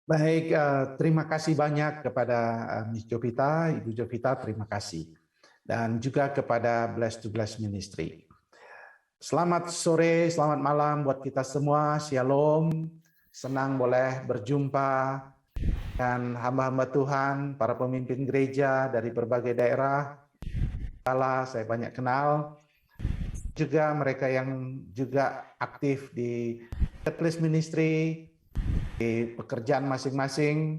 Baik, terima kasih banyak kepada Miss Jovita, Ibu Jovita, terima kasih. Dan juga kepada Bless to Bless Ministry. Selamat sore, selamat malam buat kita semua, Shalom. Senang boleh berjumpa dengan hamba-hamba Tuhan, para pemimpin gereja dari berbagai daerah. Saya banyak kenal. Juga mereka yang juga aktif di Bless Ministry, di pekerjaan masing-masing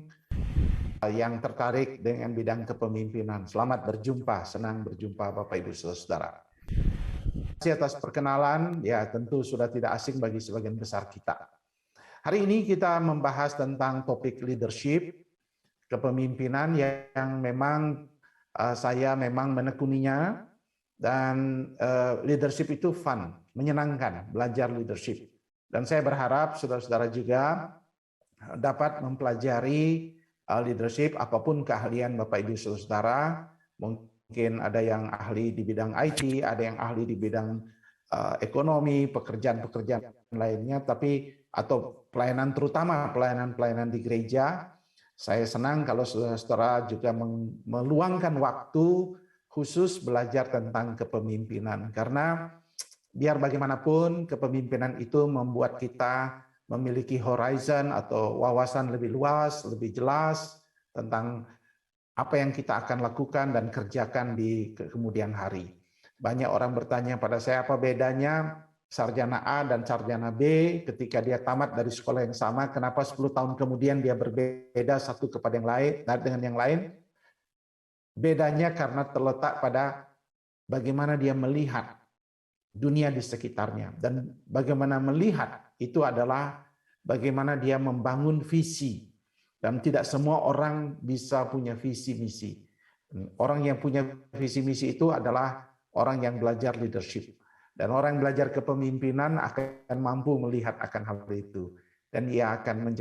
yang tertarik dengan bidang kepemimpinan. Selamat berjumpa, senang berjumpa Bapak Ibu Saudara. Terima kasih atas perkenalan, ya tentu sudah tidak asing bagi sebagian besar kita. Hari ini kita membahas tentang topik leadership, kepemimpinan yang memang saya memang menekuninya, dan leadership itu fun, menyenangkan, belajar leadership. Dan saya berharap saudara-saudara juga dapat mempelajari leadership, apapun keahlian Bapak Ibu Saudara. Mungkin ada yang ahli di bidang IT, ada yang ahli di bidang ekonomi, pekerjaan-pekerjaan lainnya, atau pelayanan, terutama pelayanan-pelayanan di gereja. Saya senang kalau saudara-saudara juga meluangkan waktu khusus belajar tentang kepemimpinan, karena biar bagaimanapun kepemimpinan itu membuat kita memiliki horizon atau wawasan lebih luas, lebih jelas tentang apa yang kita akan lakukan dan kerjakan di kemudian hari. Banyak orang bertanya pada saya, apa bedanya sarjana A dan sarjana B ketika dia tamat dari sekolah yang sama, kenapa 10 tahun kemudian dia berbeda satu kepada yang lain dengan yang lain? Bedanya karena terletak pada bagaimana dia melihat dunia di sekitarnya, dan bagaimana melihat itu adalah bagaimana dia membangun visi, dan tidak semua orang bisa punya visi misi. Orang yang punya visi misi itu adalah orang yang belajar leadership, dan orang yang belajar kepemimpinan akan mampu melihat akan hal itu, dan ia akan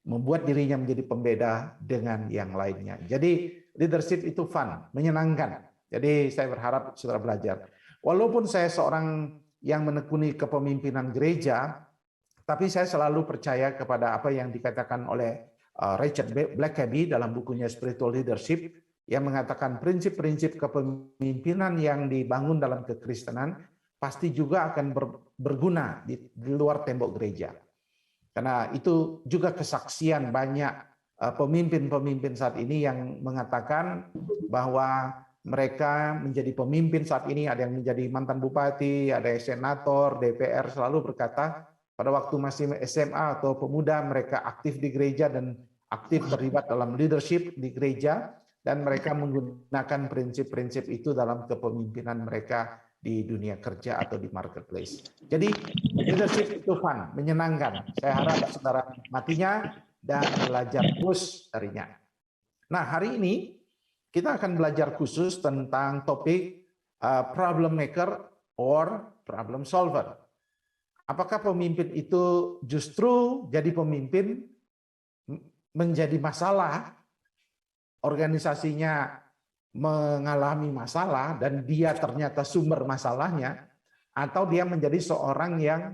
membuat dirinya menjadi pembeda dengan yang lainnya. Jadi leadership itu fun, menyenangkan. Jadi saya berharap saudara belajar. Walaupun saya seorang yang menekuni kepemimpinan gereja, tapi saya selalu percaya kepada apa yang dikatakan oleh Richard Blackaby dalam bukunya Spiritual Leadership, yang mengatakan prinsip-prinsip kepemimpinan yang dibangun dalam kekristenan pasti juga akan berguna di luar tembok gereja. Karena itu juga kesaksian banyak pemimpin-pemimpin saat ini yang mengatakan bahwa mereka menjadi pemimpin saat ini, ada yang menjadi mantan bupati, ada yang senator, DPR, selalu berkata pada waktu masih SMA atau pemuda mereka aktif di gereja dan aktif terlibat dalam leadership di gereja, dan mereka menggunakan prinsip-prinsip itu dalam kepemimpinan mereka di dunia kerja atau di marketplace. Jadi leadership itu fun, menyenangkan. Saya harap saudara menikmatinya dan belajar terus darinya. Nah, hari ini kita akan belajar khusus tentang topik problem maker or problem solver. Apakah pemimpin itu justru jadi pemimpin menjadi masalah, organisasinya mengalami masalah dan dia ternyata sumber masalahnya, atau dia menjadi seorang yang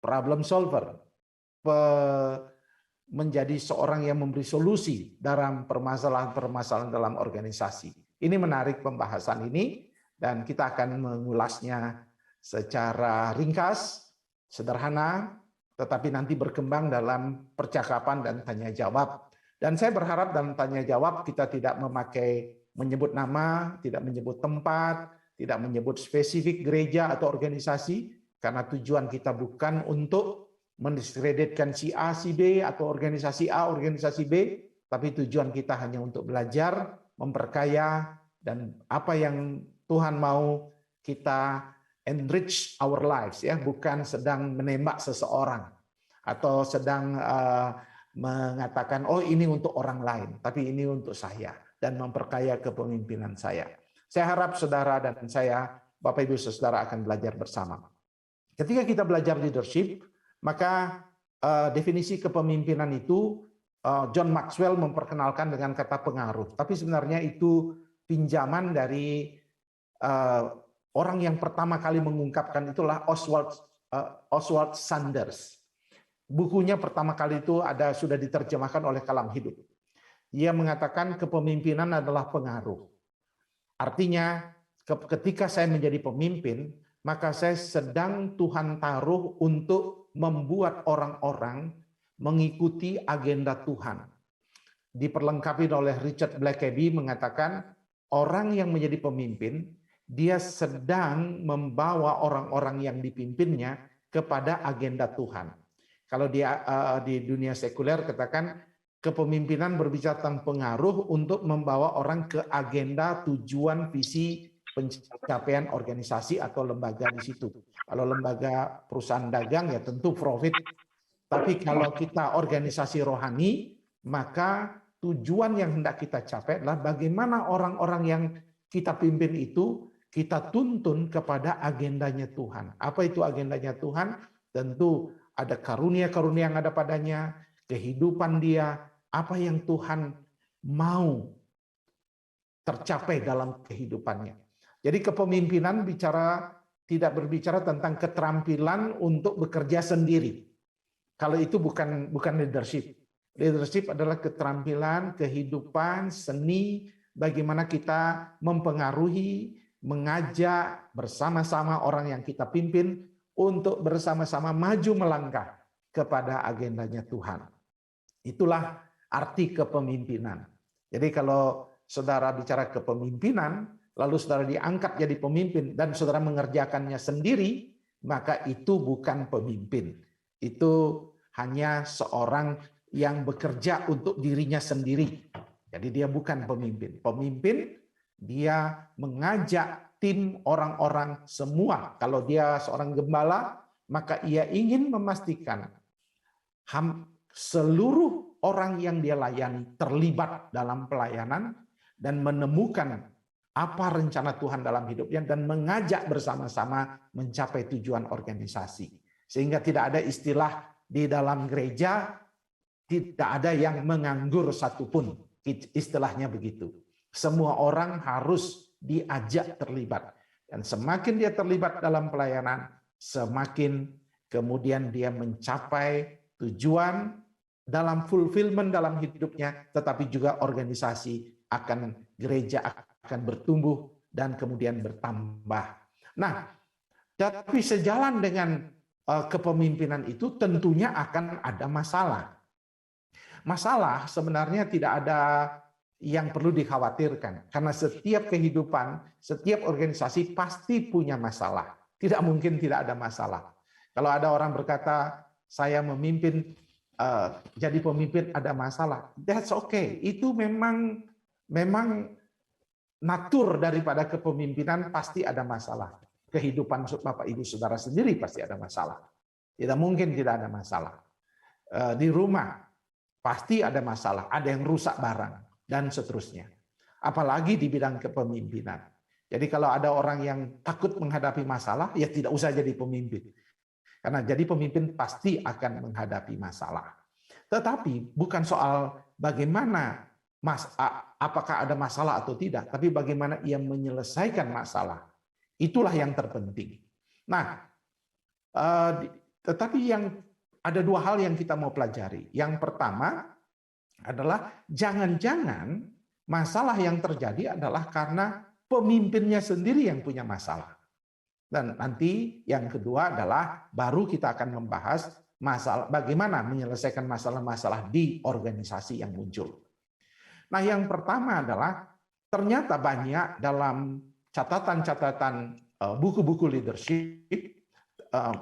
problem solver, menjadi seorang yang memberi solusi dalam permasalahan-permasalahan dalam organisasi. Ini menarik pembahasan ini, dan kita akan mengulasnya secara ringkas, sederhana, tetapi nanti berkembang dalam percakapan dan tanya jawab. Dan saya berharap dalam tanya jawab kita tidak menyebut nama, tidak menyebut tempat, tidak menyebut spesifik gereja atau organisasi, karena tujuan kita bukan untuk mendiskreditkan si A, si B, atau organisasi A, organisasi B, tapi tujuan kita hanya untuk belajar, memperkaya, dan apa yang Tuhan mau kita enrich our lives, ya, bukan sedang menembak seseorang atau sedang mengatakan oh ini untuk orang lain, tapi ini untuk saya dan memperkaya kepemimpinan saya. Saya harap saudara dan saya, Bapak Ibu Saudara, akan belajar bersama. Ketika kita belajar leadership, maka definisi kepemimpinan itu John Maxwell memperkenalkan dengan kata pengaruh, tapi sebenarnya itu pinjaman dari orang yang pertama kali mengungkapkan itulah Oswald Sanders. bukunya pertama kali itu sudah diterjemahkan oleh Kalam Hidup. Ia mengatakan kepemimpinan adalah pengaruh. Artinya ketika saya menjadi pemimpin, maka saya sedang Tuhan taruh untuk membuat orang-orang mengikuti agenda Tuhan. Diperlengkapi oleh Richard Blackaby mengatakan orang yang menjadi pemimpin, dia sedang membawa orang-orang yang dipimpinnya kepada agenda Tuhan. Kalau dia di dunia sekuler katakan kepemimpinan berbicara tentang pengaruh untuk membawa orang ke agenda, tujuan, visi, pencapaian organisasi atau lembaga di situ. Kalau lembaga perusahaan dagang ya tentu profit. Tapi kalau kita organisasi rohani, maka tujuan yang hendak kita capai adalah bagaimana orang-orang yang kita pimpin itu kita tuntun kepada agendanya Tuhan. Apa itu agendanya Tuhan? Tentu ada karunia-karunia yang ada padanya, kehidupan dia, apa yang Tuhan mau tercapai dalam kehidupannya. Jadi kepemimpinan tidak berbicara tentang keterampilan untuk bekerja sendiri. Kalau itu bukan leadership. Leadership adalah keterampilan, kehidupan, seni, bagaimana kita mempengaruhi, mengajak bersama-sama orang yang kita pimpin untuk bersama-sama maju melangkah kepada agendanya Tuhan. Itulah arti kepemimpinan. Jadi kalau saudara bicara kepemimpinan, lalu saudara diangkat jadi pemimpin dan saudara mengerjakannya sendiri, maka itu bukan pemimpin. Itu hanya seorang yang bekerja untuk dirinya sendiri. Jadi dia bukan pemimpin. Pemimpin dia mengajak tim orang-orang semua. Kalau dia seorang gembala, maka ia ingin memastikan seluruh orang yang dia layani terlibat dalam pelayanan dan menemukan apa rencana Tuhan dalam hidupnya dan mengajak bersama-sama mencapai tujuan organisasi. Sehingga tidak ada istilah di dalam gereja, tidak ada yang menganggur satupun, istilahnya begitu. Semua orang harus diajak terlibat. Dan semakin dia terlibat dalam pelayanan, semakin kemudian dia mencapai tujuan dalam fulfillment dalam hidupnya, tetapi juga organisasi gereja akan bertumbuh dan kemudian bertambah. Nah, tapi sejalan dengan kepemimpinan itu tentunya akan ada masalah. Masalah sebenarnya tidak ada yang perlu dikhawatirkan, karena setiap kehidupan, setiap organisasi pasti punya masalah. Tidak mungkin tidak ada masalah. Kalau ada orang berkata, saya memimpin, jadi pemimpin ada masalah, that's okay. Itu memang natur daripada kepemimpinan, pasti ada masalah. Kehidupan Bapak Ibu Saudara sendiri pasti ada masalah. Tidak mungkin tidak ada masalah. Di rumah pasti ada masalah, ada yang rusak barang, dan seterusnya. Apalagi di bidang kepemimpinan. Jadi kalau ada orang yang takut menghadapi masalah, ya tidak usah jadi pemimpin. Karena jadi pemimpin pasti akan menghadapi masalah. Tetapi bukan soal bagaimana, apakah ada masalah atau tidak, tapi bagaimana ia menyelesaikan masalah. Itulah yang terpenting. Nah, tetapi ada dua hal yang kita mau pelajari. Yang pertama adalah jangan-jangan masalah yang terjadi adalah karena pemimpinnya sendiri yang punya masalah. Dan nanti yang kedua adalah baru kita akan membahas masalah bagaimana menyelesaikan masalah-masalah di organisasi yang muncul. Nah, yang pertama adalah ternyata banyak dalam catatan-catatan buku-buku leadership,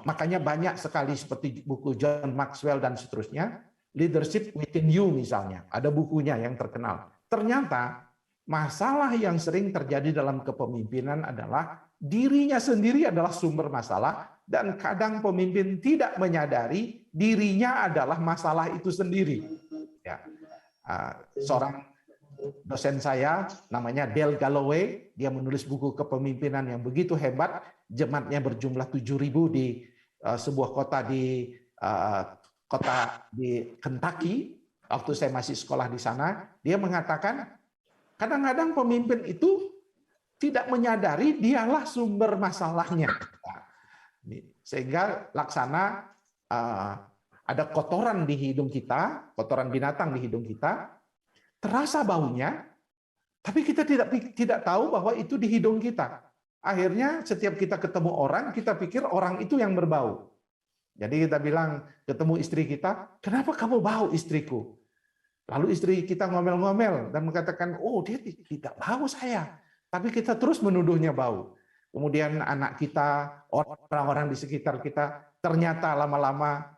makanya banyak sekali seperti buku John Maxwell dan seterusnya, Leadership Within You misalnya, ada bukunya yang terkenal. Ternyata masalah yang sering terjadi dalam kepemimpinan adalah dirinya sendiri adalah sumber masalah, dan kadang pemimpin tidak menyadari dirinya adalah masalah itu sendiri. Ya. Seorang dosen saya namanya Dale Galloway, dia menulis buku kepemimpinan yang begitu hebat, jemaatnya berjumlah 7.000 di sebuah kota di Kentucky. Waktu saya masih sekolah di sana, dia mengatakan kadang-kadang pemimpin itu tidak menyadari dialah sumber masalahnya. Sehingga laksana ada kotoran di hidung kita, kotoran binatang di hidung kita, terasa baunya, tapi kita tidak tahu bahwa itu di hidung kita. Akhirnya setiap kita ketemu orang, kita pikir orang itu yang berbau. Jadi kita bilang, ketemu istri kita, kenapa kamu bau istriku? Lalu istri kita ngomel-ngomel dan mengatakan, oh dia tidak bau saya. Tapi kita terus menuduhnya bau. Kemudian anak kita, orang-orang di sekitar kita, ternyata lama-lama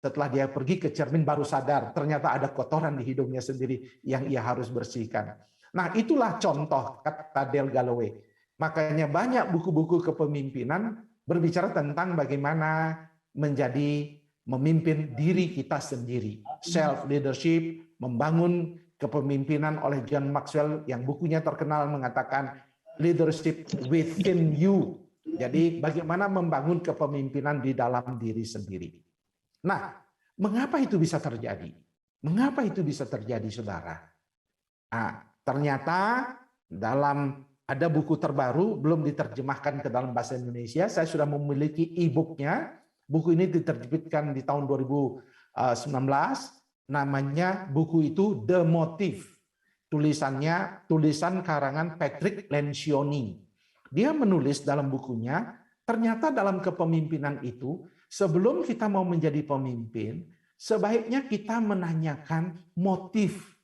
setelah dia pergi ke cermin baru sadar, ternyata ada kotoran di hidungnya sendiri yang ia harus bersihkan. Nah, itulah contoh kata Dale Galloway. Makanya banyak buku-buku kepemimpinan berbicara tentang bagaimana menjadi memimpin diri kita sendiri. Self-leadership, membangun kepemimpinan oleh John Maxwell yang bukunya terkenal mengatakan leadership within you. Jadi bagaimana membangun kepemimpinan di dalam diri sendiri. Nah, mengapa itu bisa terjadi? Mengapa itu bisa terjadi, saudara? Nah, ternyata dalam ada buku terbaru, belum diterjemahkan ke dalam bahasa Indonesia, saya sudah memiliki e-booknya. Buku ini diterbitkan di tahun 2019, namanya buku itu The Motive. Tulisan karangan Patrick Lencioni. Dia menulis dalam bukunya, ternyata dalam kepemimpinan itu, sebelum kita mau menjadi pemimpin, sebaiknya kita menanyakan motif.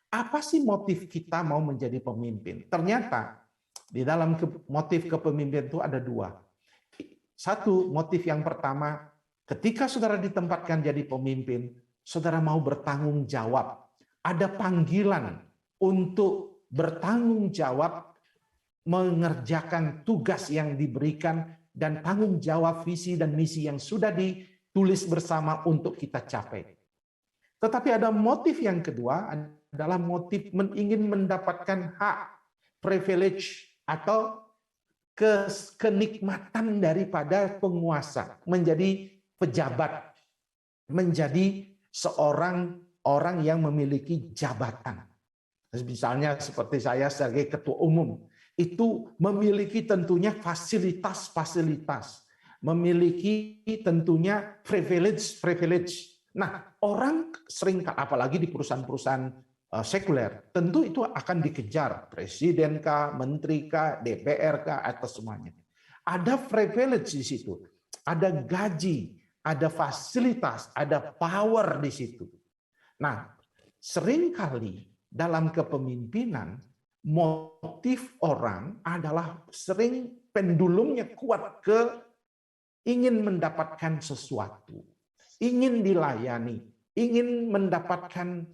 Apa sih motif kita mau menjadi pemimpin? Ternyata di dalam motif kepemimpinan itu ada dua. Satu, motif yang pertama, ketika saudara ditempatkan jadi pemimpin, saudara mau bertanggung jawab. Ada panggilan untuk bertanggung jawab, mengerjakan tugas yang diberikan, dan tanggung jawab visi dan misi yang sudah ditulis bersama untuk kita capai. Tetapi ada motif yang kedua, adalah motif ingin mendapatkan hak, privilege, atau kenikmatan daripada penguasa, menjadi pejabat, menjadi seorang orang yang memiliki jabatan. Misalnya seperti saya sebagai ketua umum, itu memiliki tentunya fasilitas-fasilitas, memiliki tentunya privilege. Nah, orang sering, apalagi di perusahaan-perusahaan sekuler, tentu itu akan dikejar, presiden kah, menteri kah, DPR kah, atau semuanya. Ada privilege di situ, ada gaji, ada fasilitas, ada power di situ. Nah, seringkali dalam kepemimpinan, motif orang adalah sering pendulumnya kuat ke ingin mendapatkan sesuatu, ingin dilayani, ingin mendapatkan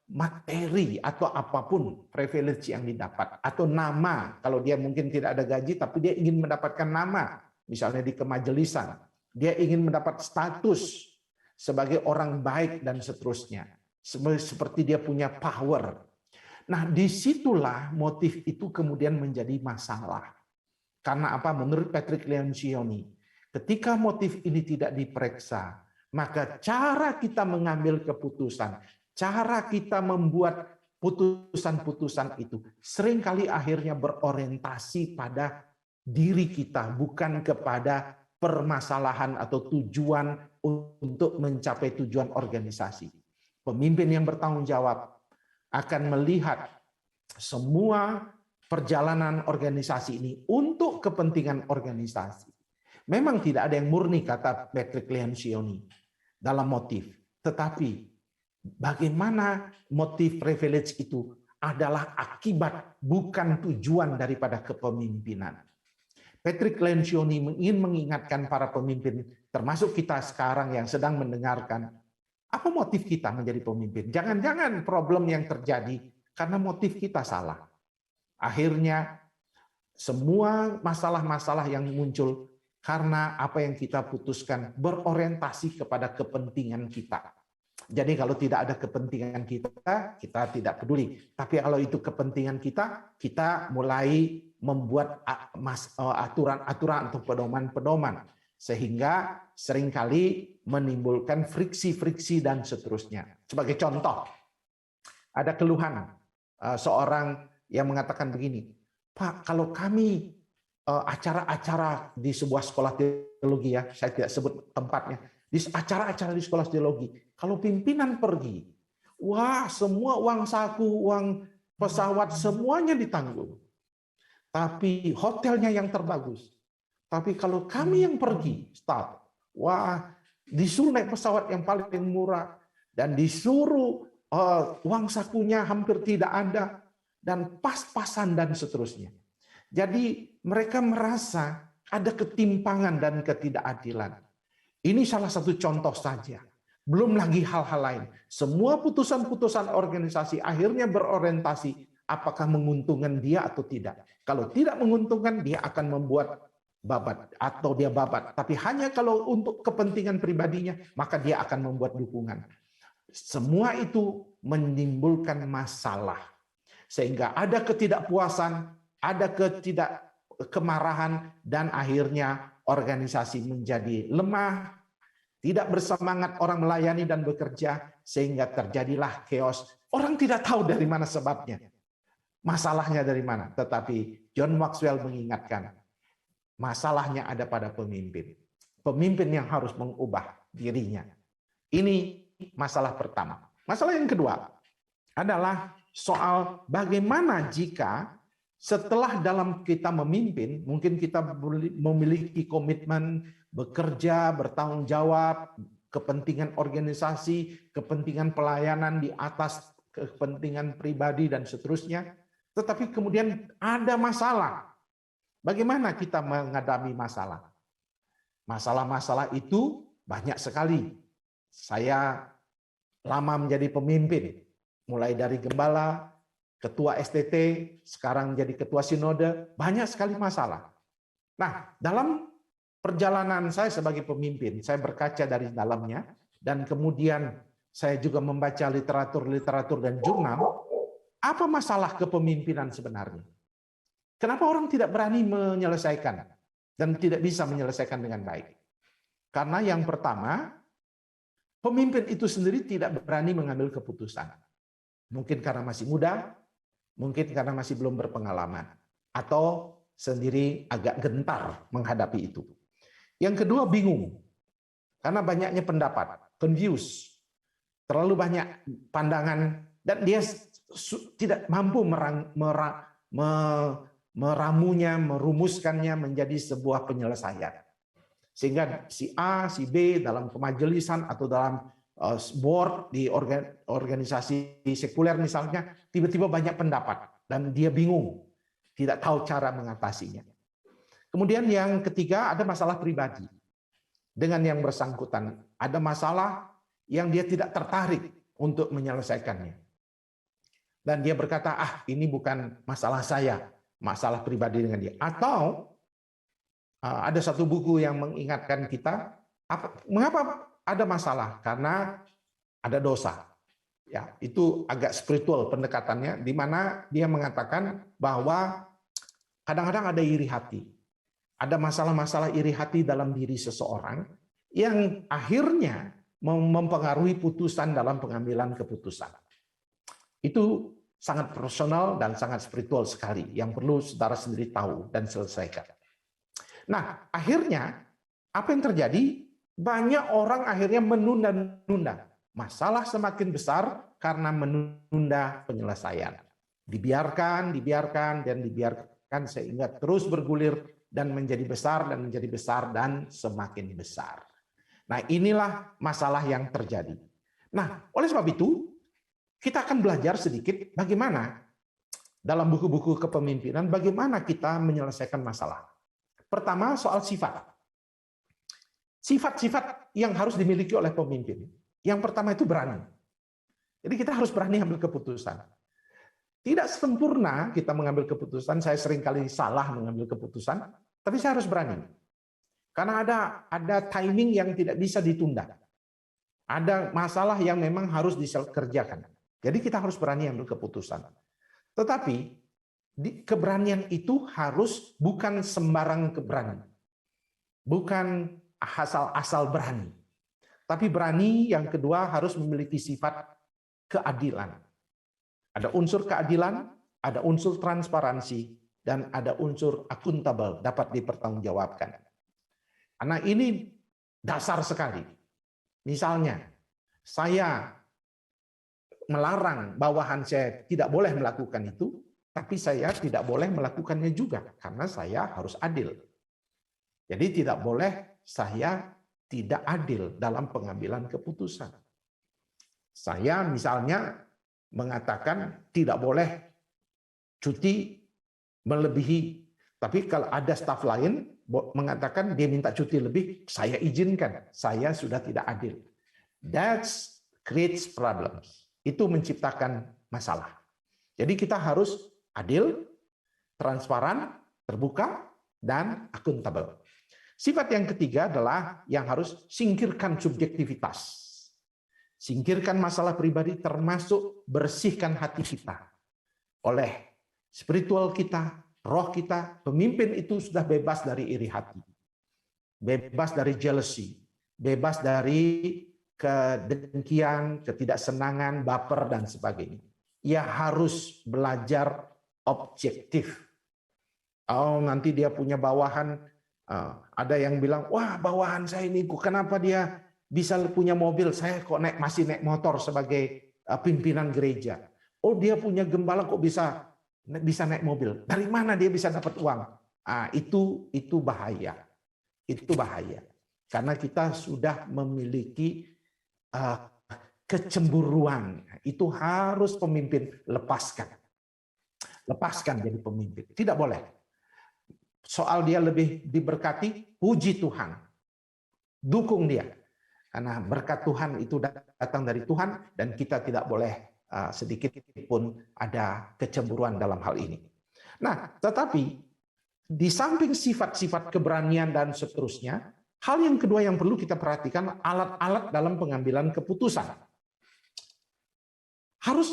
materi atau apapun privilege yang didapat, atau nama. Kalau dia mungkin tidak ada gaji, tapi dia ingin mendapatkan nama, misalnya di kemajelisan, dia ingin mendapat status sebagai orang baik dan seterusnya, seperti dia punya power. Nah, disitulah motif itu kemudian menjadi masalah. Karena apa? Menurut Patrick Lencioni, ketika motif ini tidak diperiksa, maka cara kita mengambil keputusan, cara kita membuat putusan-putusan itu seringkali akhirnya berorientasi pada diri kita, bukan kepada permasalahan atau tujuan untuk mencapai tujuan organisasi. Pemimpin yang bertanggung jawab akan melihat semua perjalanan organisasi ini untuk kepentingan organisasi. Memang tidak ada yang murni, kata Patrick Lencioni, dalam motif. Tetapi bagaimana motif privilege itu adalah akibat, bukan tujuan daripada kepemimpinan. Patrick Lencioni ingin mengingatkan para pemimpin, termasuk kita sekarang yang sedang mendengarkan, apa motif kita menjadi pemimpin? Jangan-jangan problem yang terjadi karena motif kita salah. Akhirnya semua masalah-masalah yang muncul karena apa yang kita putuskan berorientasi kepada kepentingan kita. Jadi kalau tidak ada kepentingan kita tidak peduli. Tapi kalau itu kepentingan kita mulai membuat aturan-aturan atau pedoman-pedoman. Sehingga seringkali menimbulkan friksi-friksi dan seterusnya. Sebagai contoh, ada keluhan seorang yang mengatakan begini, Pak, kalau kami acara-acara di sebuah sekolah teologi, ya, saya tidak sebut tempatnya, di acara-acara di sekolah teologi, kalau pimpinan pergi, wah semua uang saku, uang pesawat semuanya ditanggung. Tapi hotelnya yang terbagus. Tapi kalau kami yang pergi, start, wah disuruh naik pesawat yang paling murah dan disuruh uang sakunya hampir tidak ada dan pas-pasan dan seterusnya. Jadi mereka merasa ada ketimpangan dan ketidakadilan. Ini salah satu contoh saja. Belum lagi hal-hal lain. Semua putusan-putusan organisasi akhirnya berorientasi apakah menguntungkan dia atau tidak. Kalau tidak menguntungkan, dia akan membuat babat atau dia babat. Tapi hanya kalau untuk kepentingan pribadinya, maka dia akan membuat dukungan. Semua itu menimbulkan masalah. Sehingga ada ketidakpuasan, ada kemarahan, dan akhirnya organisasi menjadi lemah, tidak bersemangat orang melayani dan bekerja, sehingga terjadilah chaos. Orang tidak tahu dari mana sebabnya, masalahnya dari mana. Tetapi John Maxwell mengingatkan, masalahnya ada pada pemimpin. Pemimpin yang harus mengubah dirinya. Ini masalah pertama. Masalah yang kedua adalah soal bagaimana jika setelah dalam kita memimpin, mungkin kita memiliki komitmen, bekerja, bertanggung jawab, kepentingan organisasi, kepentingan pelayanan di atas kepentingan pribadi dan seterusnya. Tetapi kemudian ada masalah. Bagaimana kita menghadapi masalah? Masalah-masalah itu banyak sekali. Saya lama menjadi pemimpin, mulai dari gembala, ketua STT, sekarang jadi ketua sinode, banyak sekali masalah. Nah, dalam perjalanan saya sebagai pemimpin, saya berkaca dari dalamnya, dan kemudian saya juga membaca literatur dan jurnal, apa masalah kepemimpinan sebenarnya? Kenapa orang tidak berani menyelesaikan dan tidak bisa menyelesaikan dengan baik? Karena yang pertama, pemimpin itu sendiri tidak berani mengambil keputusan. Mungkin karena masih muda, mungkin karena masih belum berpengalaman, atau sendiri agak gentar menghadapi itu. Yang kedua, bingung. Karena banyaknya pendapat, confused, terlalu banyak pandangan, dan dia tidak mampu meramunya, merumuskannya menjadi sebuah penyelesaian. Sehingga si A, si B dalam kemajelisan atau dalam board di organisasi sekuler misalnya, tiba-tiba banyak pendapat dan dia bingung, tidak tahu cara mengatasinya. Kemudian yang ketiga, ada masalah pribadi dengan yang bersangkutan. Ada masalah yang dia tidak tertarik untuk menyelesaikannya. Dan dia berkata, ini bukan masalah saya, masalah pribadi dengan dia. Atau ada satu buku yang mengingatkan kita, mengapa ada masalah? Karena ada dosa. Ya, itu agak spiritual pendekatannya, di mana dia mengatakan bahwa kadang-kadang ada iri hati. Ada masalah-masalah iri hati dalam diri seseorang yang akhirnya mempengaruhi putusan dalam pengambilan keputusan. Itu sangat personal dan sangat spiritual sekali, yang perlu saudara sendiri tahu dan selesaikan. Nah, akhirnya apa yang terjadi? Banyak orang akhirnya menunda-nunda. Masalah semakin besar karena menunda penyelesaian. Dibiarkan sehingga terus bergulir dan menjadi besar dan menjadi besar dan semakin besar. Nah, inilah masalah yang terjadi. Nah, oleh sebab itu, kita akan belajar sedikit bagaimana dalam buku-buku kepemimpinan, bagaimana kita menyelesaikan masalah. Pertama, soal sifat. Sifat-sifat yang harus dimiliki oleh pemimpin. Yang pertama itu berani. Jadi kita harus berani ambil keputusan. Tidak sempurna kita mengambil keputusan, saya seringkali salah mengambil keputusan, tapi saya harus berani. Karena ada timing yang tidak bisa ditunda. Ada masalah yang memang harus dikerjakan. Jadi kita harus berani ambil keputusan. Tetapi keberanian itu harus bukan sembarang keberanian. Bukan asal-asal berani. Tapi berani yang kedua harus memiliki sifat keadilan. Ada unsur keadilan, ada unsur transparansi, dan ada unsur akuntabel, dapat dipertanggungjawabkan. Karena ini dasar sekali. Misalnya, saya melarang bawahan saya tidak boleh melakukan itu, tapi saya tidak boleh melakukannya juga, karena saya harus adil. Jadi tidak boleh saya tidak adil dalam pengambilan keputusan. Saya misalnya mengatakan tidak boleh cuti melebihi, tapi kalau ada staf lain mengatakan dia minta cuti lebih, saya izinkan, saya sudah tidak adil. That creates problems. Itu menciptakan masalah. Jadi kita harus adil, transparan, terbuka, dan akuntabel. Sifat yang ketiga adalah yang harus singkirkan subjektivitas. Singkirkan masalah pribadi, termasuk bersihkan hati kita oleh spiritual kita, roh kita. Pemimpin itu sudah bebas dari iri hati, bebas dari jealousy, bebas dari kedengkian, ketidaksenangan, baper, dan sebagainya. Ia harus belajar objektif. Oh, nanti dia punya bawahan, ada yang bilang, wah bawahan saya ini, kenapa dia bisa punya mobil, saya kok masih naik motor sebagai pimpinan gereja. Oh, dia punya gembala kok bisa naik mobil. Dari mana dia bisa dapat uang? Itu bahaya. Itu bahaya. Karena kita sudah memiliki kecemburuan. Itu harus pemimpin lepaskan. Lepaskan jadi pemimpin. Tidak boleh. Soal dia lebih diberkati, puji Tuhan. Dukung dia. Karena berkat Tuhan itu datang dari Tuhan, dan kita tidak boleh sedikit pun ada kecemburuan dalam hal ini. Nah, tetapi di samping sifat-sifat keberanian dan seterusnya, hal yang kedua yang perlu kita perhatikan, alat-alat dalam pengambilan keputusan. Harus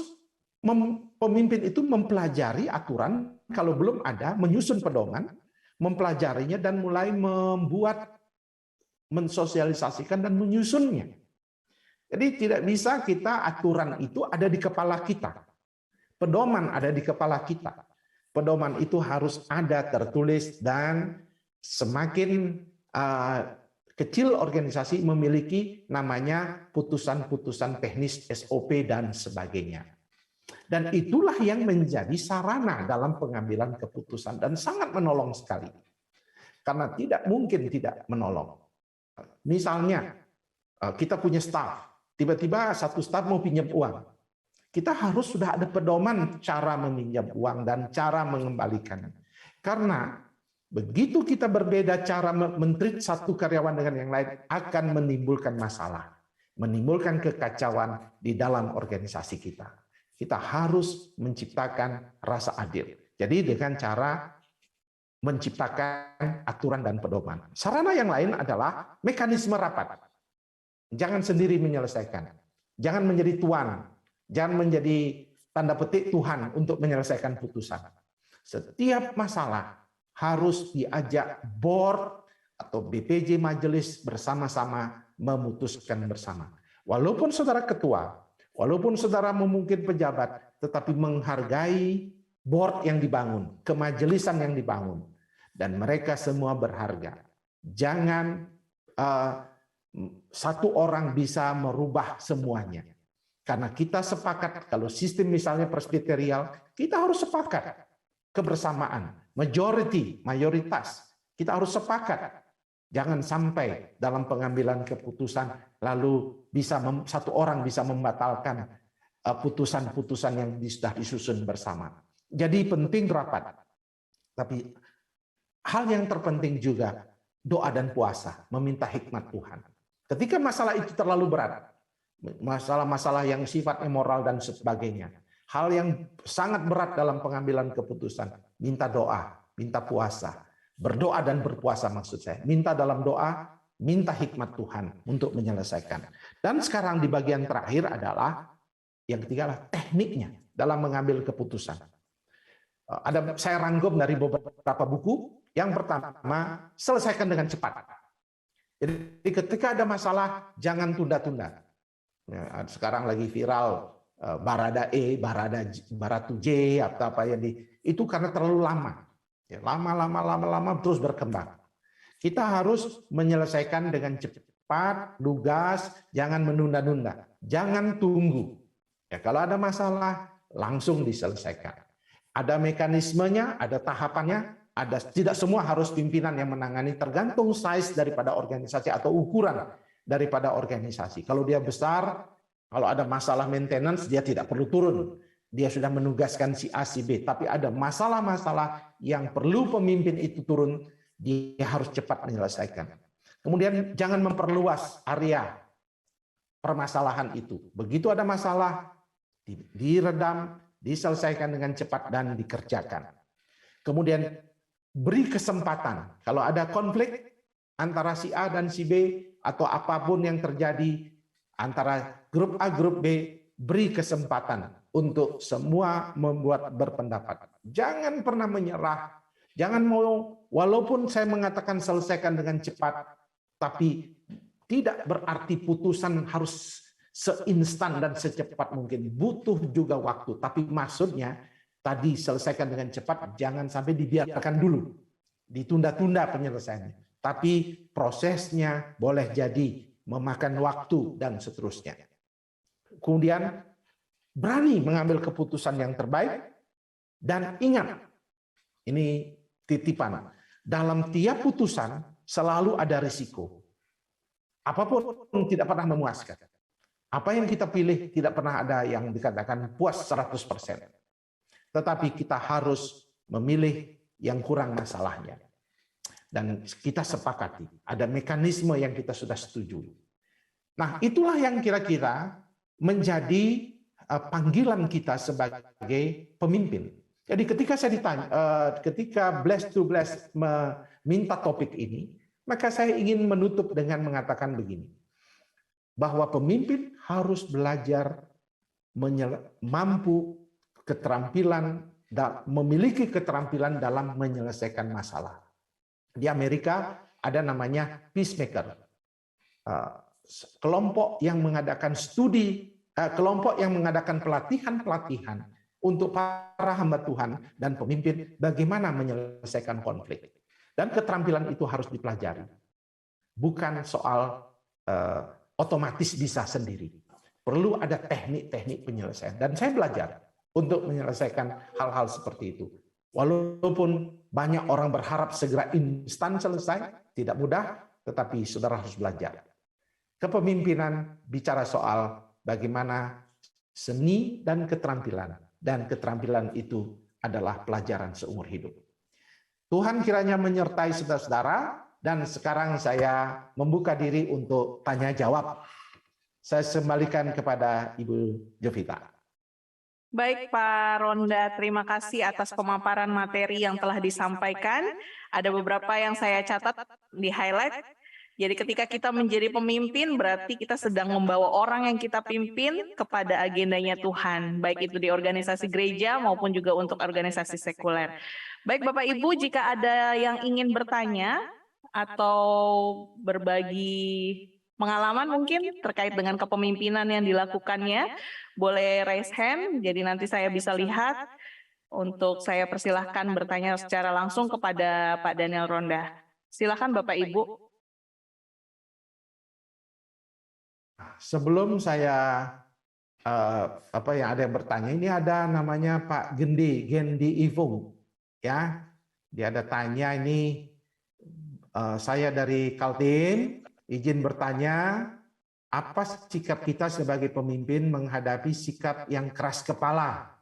pemimpin itu mempelajari aturan, kalau belum ada, menyusun pedoman, mempelajarinya dan mulai membuat, mensosialisasikan dan menyusunnya. Jadi tidak bisa kita aturan itu ada di kepala kita. Pedoman ada di kepala kita. Pedoman itu harus ada tertulis, dan semakin kecil organisasi memiliki namanya putusan-putusan teknis, SOP dan sebagainya. Dan itulah yang menjadi sarana dalam pengambilan keputusan dan sangat menolong sekali. Karena tidak mungkin tidak menolong. Misalnya, kita punya staf, tiba-tiba satu staf mau pinjam uang. Kita harus sudah ada pedoman cara meminjam uang dan cara mengembalikan. Karena begitu kita berbeda cara mentreat satu karyawan dengan yang lain, akan menimbulkan masalah, menimbulkan kekacauan di dalam organisasi kita. Kita harus menciptakan rasa adil. Jadi dengan cara menciptakan aturan dan pedoman. Sarana yang lain adalah mekanisme rapat. Jangan sendiri menyelesaikan. Jangan menjadi tuan. Jangan menjadi tanda petik Tuhan untuk menyelesaikan putusan. Setiap masalah harus diajak board atau BPJ majelis bersama-sama memutuskan bersama. Walaupun saudara ketua, walaupun saudara mungkin pejabat, tetapi menghargai board yang dibangun, kemajelisan yang dibangun. Dan mereka semua berharga. Jangan satu orang bisa merubah semuanya. Karena kita sepakat, kalau sistem misalnya presbiterial, kita harus sepakat. Kebersamaan, majority, mayoritas. Kita harus sepakat. Jangan sampai dalam pengambilan keputusan, lalu satu orang bisa membatalkan putusan-putusan yang sudah disusun bersama. Jadi penting rapat. Tapi hal yang terpenting juga doa dan puasa, meminta hikmat Tuhan. Ketika masalah itu terlalu berat, masalah-masalah yang sifatnya moral dan sebagainya, hal yang sangat berat dalam pengambilan keputusan, minta doa, minta puasa, berdoa dan berpuasa maksud saya. Minta dalam doa, minta hikmat Tuhan untuk menyelesaikan. Dan sekarang di bagian terakhir adalah, yang ketiga adalah tekniknya dalam mengambil keputusan. Saya rangkum dari beberapa buku. Yang pertama, selesaikan dengan cepat. Jadi ketika ada masalah, jangan tunda-tunda. Sekarang lagi viral Barada E, Baratu J, atau apa yang itu karena terlalu lama. Lama terus berkembang. Kita harus menyelesaikan dengan cepat. cepat, lugas, jangan menunda-nunda, jangan tunggu. Ya, kalau ada masalah langsung diselesaikan. Ada mekanismenya, ada tahapannya, ada, tidak semua harus pimpinan yang menangani, tergantung size daripada organisasi atau ukuran daripada organisasi. Kalau dia besar, kalau ada masalah maintenance, dia tidak perlu turun. Dia sudah menugaskan si A, si B. Tapi ada masalah-masalah yang perlu pemimpin itu turun, dia harus cepat menyelesaikan. Kemudian jangan memperluas area permasalahan itu. Begitu ada masalah, diredam, diselesaikan dengan cepat dan dikerjakan. Kemudian beri kesempatan. Kalau ada konflik antara si A dan si B atau apapun yang terjadi antara grup A, grup B, beri kesempatan untuk semua membuat berpendapat. Jangan pernah menyerah. Jangan mau, walaupun saya mengatakan selesaikan dengan cepat, tapi tidak berarti putusan harus seinstan dan secepat mungkin. Butuh juga waktu. Tapi maksudnya tadi selesaikan dengan cepat, jangan sampai dibiarkan dulu. Ditunda-tunda penyelesaiannya. Tapi prosesnya boleh jadi memakan waktu dan seterusnya. Kemudian berani mengambil keputusan yang terbaik dan ingat, ini titipan, dalam tiap putusan selalu ada risiko. Apapun tidak pernah memuaskan. Apa yang kita pilih tidak pernah ada yang dikatakan puas 100%. Tetapi kita harus memilih yang kurang masalahnya. Dan kita sepakati, ada mekanisme yang kita sudah setujui. Nah, itulah yang kira-kira menjadi panggilan kita sebagai pemimpin. Jadi ketika saya ditanya, ketika Blessed to Bless meminta topik ini, maka saya ingin menutup dengan mengatakan begini, bahwa pemimpin harus belajar mampu keterampilan dan memiliki keterampilan dalam menyelesaikan masalah. Di Amerika ada namanya peacemaker, kelompok yang mengadakan studi, kelompok yang mengadakan pelatihan-pelatihan untuk para hamba Tuhan dan pemimpin bagaimana menyelesaikan konflik. Dan keterampilan itu harus dipelajari. Bukan soal otomatis bisa sendiri. Perlu ada teknik-teknik penyelesaian. Dan saya belajar untuk menyelesaikan hal-hal seperti itu. Walaupun banyak orang berharap segera instan selesai, tidak mudah, tetapi saudara harus belajar. Kepemimpinan bicara soal bagaimana seni dan keterampilan. Dan keterampilan itu adalah pelajaran seumur hidup. Tuhan kiranya menyertai saudara-saudara, dan sekarang saya membuka diri untuk tanya jawab. Saya kembalikan kepada Ibu Jovita. Baik Pak Ronda, terima kasih atas pemaparan materi yang telah disampaikan. Ada beberapa yang saya catat di highlight. Jadi ketika kita menjadi pemimpin, berarti kita sedang membawa orang yang kita pimpin kepada agendanya Tuhan, baik itu di organisasi gereja maupun juga untuk organisasi sekuler. Baik Bapak Ibu, jika ada yang ingin bertanya atau berbagi pengalaman mungkin terkait dengan kepemimpinan yang dilakukannya, boleh raise hand, jadi nanti saya bisa lihat. Untuk saya persilahkan bertanya secara langsung kepada Pak Daniel Ronda. Silakan Bapak Ibu. Sebelum saya ada yang bertanya, ini ada namanya Pak Gendi Ivung, ya. Dia ada tanya ini, saya dari Kaltim, izin bertanya, apa sikap kita sebagai pemimpin menghadapi sikap yang keras kepala,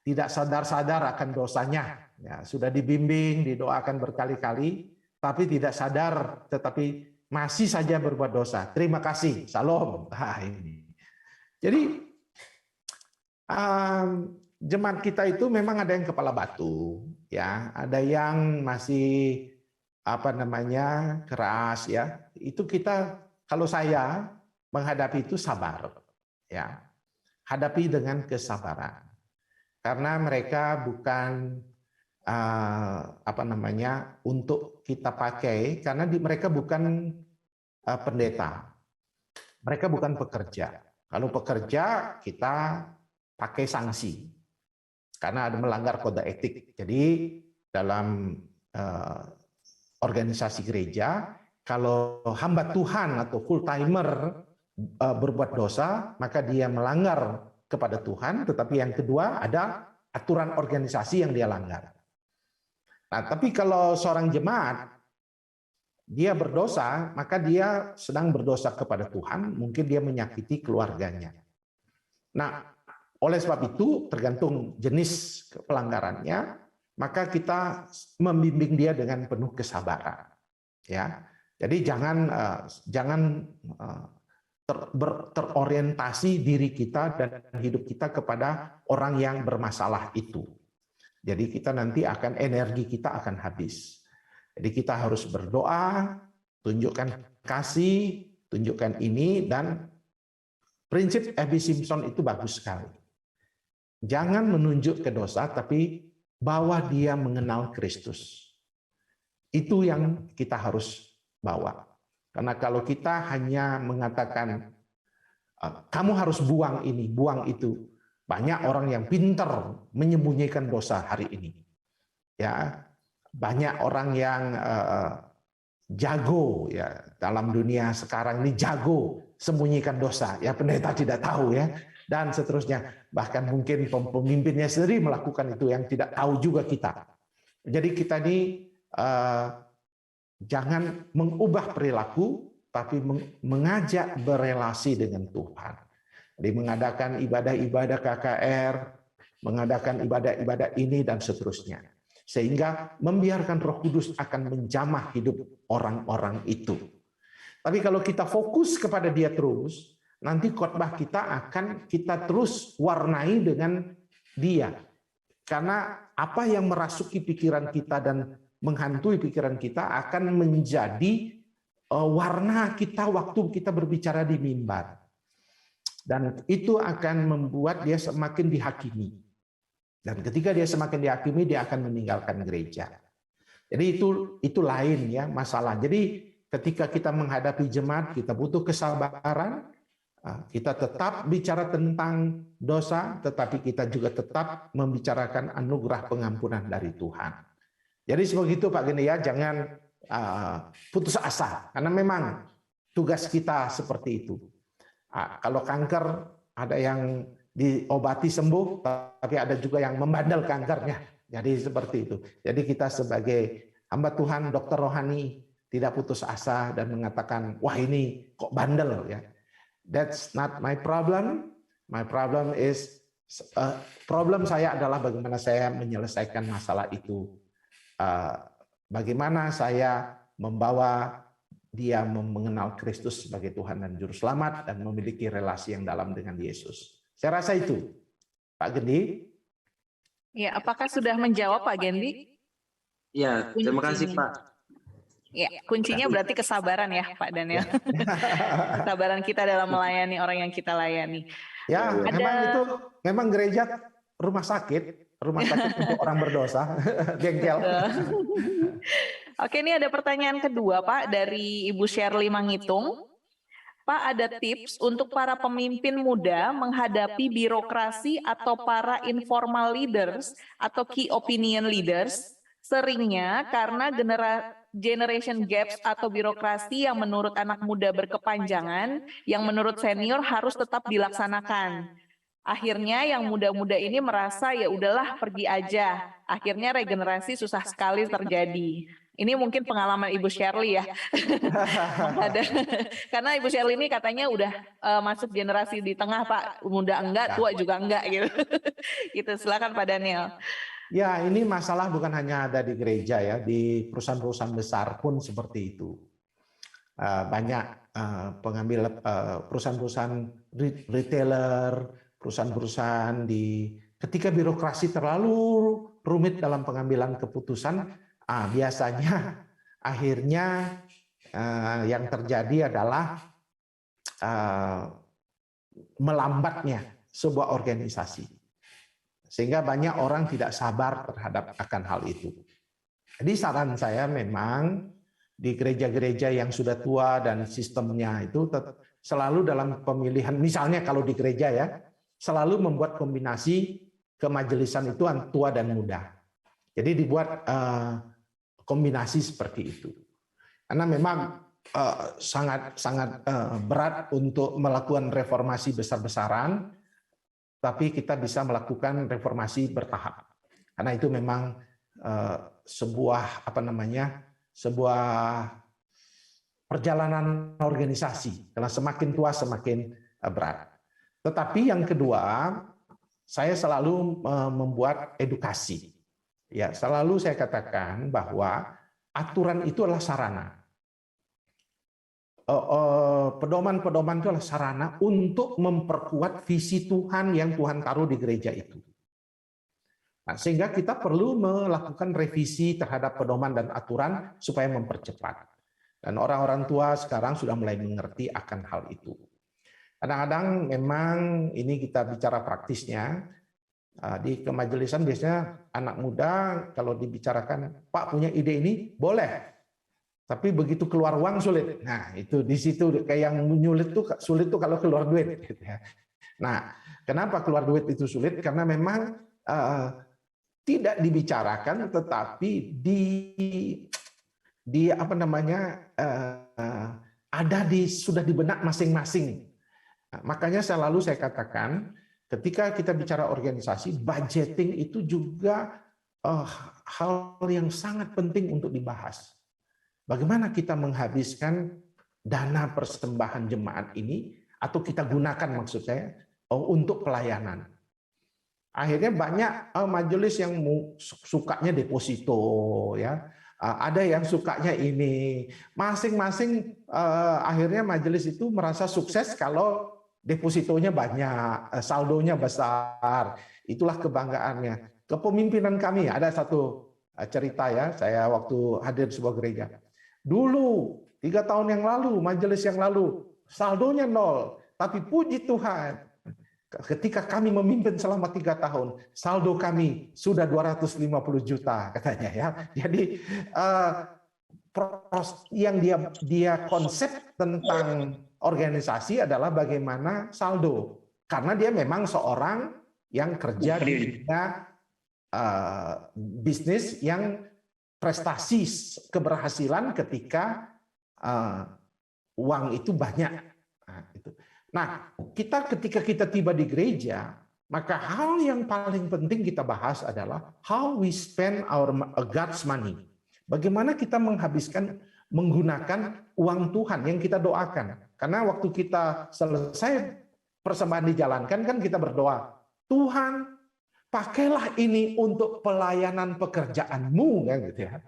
tidak sadar-sadar akan dosanya, ya, sudah dibimbing, didoakan berkali-kali, tapi tidak sadar, tetapi masih saja berbuat dosa. Terima kasih, salam. Nah, ini. Jadi jemaat kita itu memang ada yang kepala batu, ya, ada yang masih keras, ya. Itu kita, kalau saya menghadapi itu sabar, ya, hadapi dengan kesabaran, karena mereka bukan untuk kita pakai, karena mereka bukan pendeta, mereka bukan pekerja. Kalau pekerja kita pakai sanksi karena ada melanggar kode etik. Jadi dalam organisasi gereja kalau hamba Tuhan atau full timer berbuat dosa, maka dia melanggar kepada Tuhan. Tetapi yang kedua, ada aturan organisasi yang dia langgar. Nah, tapi kalau seorang jemaat dia berdosa, maka dia sedang berdosa kepada Tuhan, mungkin dia menyakiti keluarganya. Nah, oleh sebab itu tergantung jenis pelanggarannya, maka kita membimbing dia dengan penuh kesabaran. Ya, jadi jangan terorientasi diri kita dan hidup kita kepada orang yang bermasalah itu. Jadi kita nanti energi kita akan habis. Jadi kita harus berdoa, tunjukkan kasih, tunjukkan ini, dan prinsip Abby Simpson itu bagus sekali. Jangan menunjuk ke dosa, tapi bawa dia mengenal Kristus. Itu yang kita harus bawa. Karena kalau kita hanya mengatakan, kamu harus buang ini, buang itu, banyak orang yang pintar menyembunyikan dosa hari ini. Ya, banyak orang yang jago ya dalam dunia sekarang ini, jago sembunyikan dosa. Ya, pendeta tidak tahu ya, dan seterusnya. Bahkan mungkin pemimpinnya sendiri melakukan itu yang tidak tahu juga kita. Jadi kita ini jangan mengubah perilaku, tapi mengajak berelasi dengan Tuhan. Jadi mengadakan ibadah-ibadah KKR, mengadakan ibadah-ibadah ini dan seterusnya. Sehingga membiarkan Roh Kudus akan menjamah hidup orang-orang itu. Tapi kalau kita fokus kepada dia terus, nanti khotbah kita akan kita terus warnai dengan dia. Karena apa yang merasuki pikiran kita dan menghantui pikiran kita akan menjadi warna kita waktu kita berbicara di mimbar. Dan itu akan membuat dia semakin dihakimi. Dan ketika dia semakin dihakimi, dia akan meninggalkan gereja. Jadi itu lain ya masalah. Jadi ketika kita menghadapi jemaat, kita butuh kesabaran. Kita tetap bicara tentang dosa, tetapi kita juga tetap membicarakan anugerah pengampunan dari Tuhan. Jadi seperti itu Pak Geni ya, jangan putus asa. Karena memang tugas kita seperti itu. Kalau kanker ada yang diobati sembuh, tapi ada juga yang membandel kankernya. Jadi seperti itu. Jadi kita sebagai hamba Tuhan, dokter rohani, tidak putus asa dan mengatakan, wah ini kok bandel ya. That's not my problem. My problem is problem saya adalah bagaimana saya menyelesaikan masalah itu. Bagaimana saya membawa dia mengenal Kristus sebagai Tuhan dan Juru Selamat dan memiliki relasi yang dalam dengan Yesus. Saya rasa itu, Pak Gendi. Ya, apakah sudah menjawab Pak Gendi? Ya, terima kasih Pak. Ya, kuncinya berarti kesabaran ya Pak Daniel. Kesabaran kita dalam melayani orang yang kita layani. Ya, memang gereja rumah sakit untuk orang berdosa, bengkel. Oke, ini ada pertanyaan kedua Pak dari Ibu Shirley Mangitung. Pak, ada tips untuk para pemimpin muda menghadapi birokrasi atau para informal leaders atau key opinion leaders? Seringnya karena generation gaps atau birokrasi yang menurut anak muda berkepanjangan, yang menurut senior harus tetap dilaksanakan. Akhirnya yang muda-muda ini merasa ya udahlah pergi aja. Akhirnya regenerasi susah sekali terjadi. Ini mungkin pengalaman Ibu Shirley ya. Karena Ibu Shirley ini katanya udah masuk generasi di tengah Pak, muda enggak, tua juga enggak gitu. Gitu, silakan Pak Daniel. Ya, ini masalah bukan hanya ada di gereja ya, di perusahaan-perusahaan besar pun seperti itu. Banyak pengambil perusahaan-perusahaan retailer, perusahaan-perusahaan ketika birokrasi terlalu rumit dalam pengambilan keputusan, biasanya akhirnya yang terjadi adalah melambatnya sebuah organisasi. Sehingga banyak orang tidak sabar terhadap akan hal itu. Jadi saran saya memang di gereja-gereja yang sudah tua dan sistemnya itu selalu dalam pemilihan, misalnya kalau di gereja ya, selalu membuat kombinasi kemajelisan itu tua dan muda. Jadi dibuat kombinasi seperti itu. Karena memang sangat berat untuk melakukan reformasi besar-besaran, tapi kita bisa melakukan reformasi bertahap. Karena itu memang sebuah perjalanan organisasi. Karena semakin tua semakin berat. Tetapi yang kedua, saya selalu membuat edukasi. Ya, selalu saya katakan bahwa aturan itu adalah sarana. Pedoman-pedoman itu adalah sarana untuk memperkuat visi Tuhan yang Tuhan taruh di gereja itu. Nah, sehingga kita perlu melakukan revisi terhadap pedoman dan aturan supaya mempercepat. Dan orang-orang tua sekarang sudah mulai mengerti akan hal itu. Kadang-kadang memang ini kita bicara praktisnya, di kemajelisan biasanya anak muda kalau dibicarakan, Pak punya ide ini, boleh. Tapi begitu keluar uang sulit. Nah, itu di situ kayak yang sulit tuh kalau keluar duit. Nah, kenapa keluar duit itu sulit? Karena memang tidak dibicarakan, tetapi sudah di benak masing-masing. Nah, makanya selalu saya katakan, ketika kita bicara organisasi, budgeting itu juga hal yang sangat penting untuk dibahas. Bagaimana kita menghabiskan dana persembahan jemaat ini, atau kita gunakan maksud saya, untuk pelayanan. Akhirnya banyak majelis yang sukanya deposito, ya. Ada yang sukanya ini. Masing-masing akhirnya majelis itu merasa sukses kalau depositonya banyak, saldonya besar. Itulah kebanggaannya. Kepemimpinan kami, ada satu cerita ya, saya waktu hadir di sebuah gereja. Dulu, 3 tahun yang lalu, majelis yang lalu, saldonya 0. Tapi puji Tuhan, ketika kami memimpin selama 3 tahun, saldo kami sudah 250 juta katanya ya. Jadi yang dia konsep tentang organisasi adalah bagaimana saldo, karena dia memang seorang yang kerja di bisnis yang prestasi keberhasilan ketika uang itu banyak. Nah, ketika kita tiba di gereja, maka hal yang paling penting kita bahas adalah how we spend our God's money. Bagaimana kita menggunakan uang Tuhan yang kita doakan. Karena waktu kita selesai persembahan dijalankan, kan kita berdoa, Tuhan, pakailah ini untuk pelayanan pekerjaan-Mu, kan gitu ya.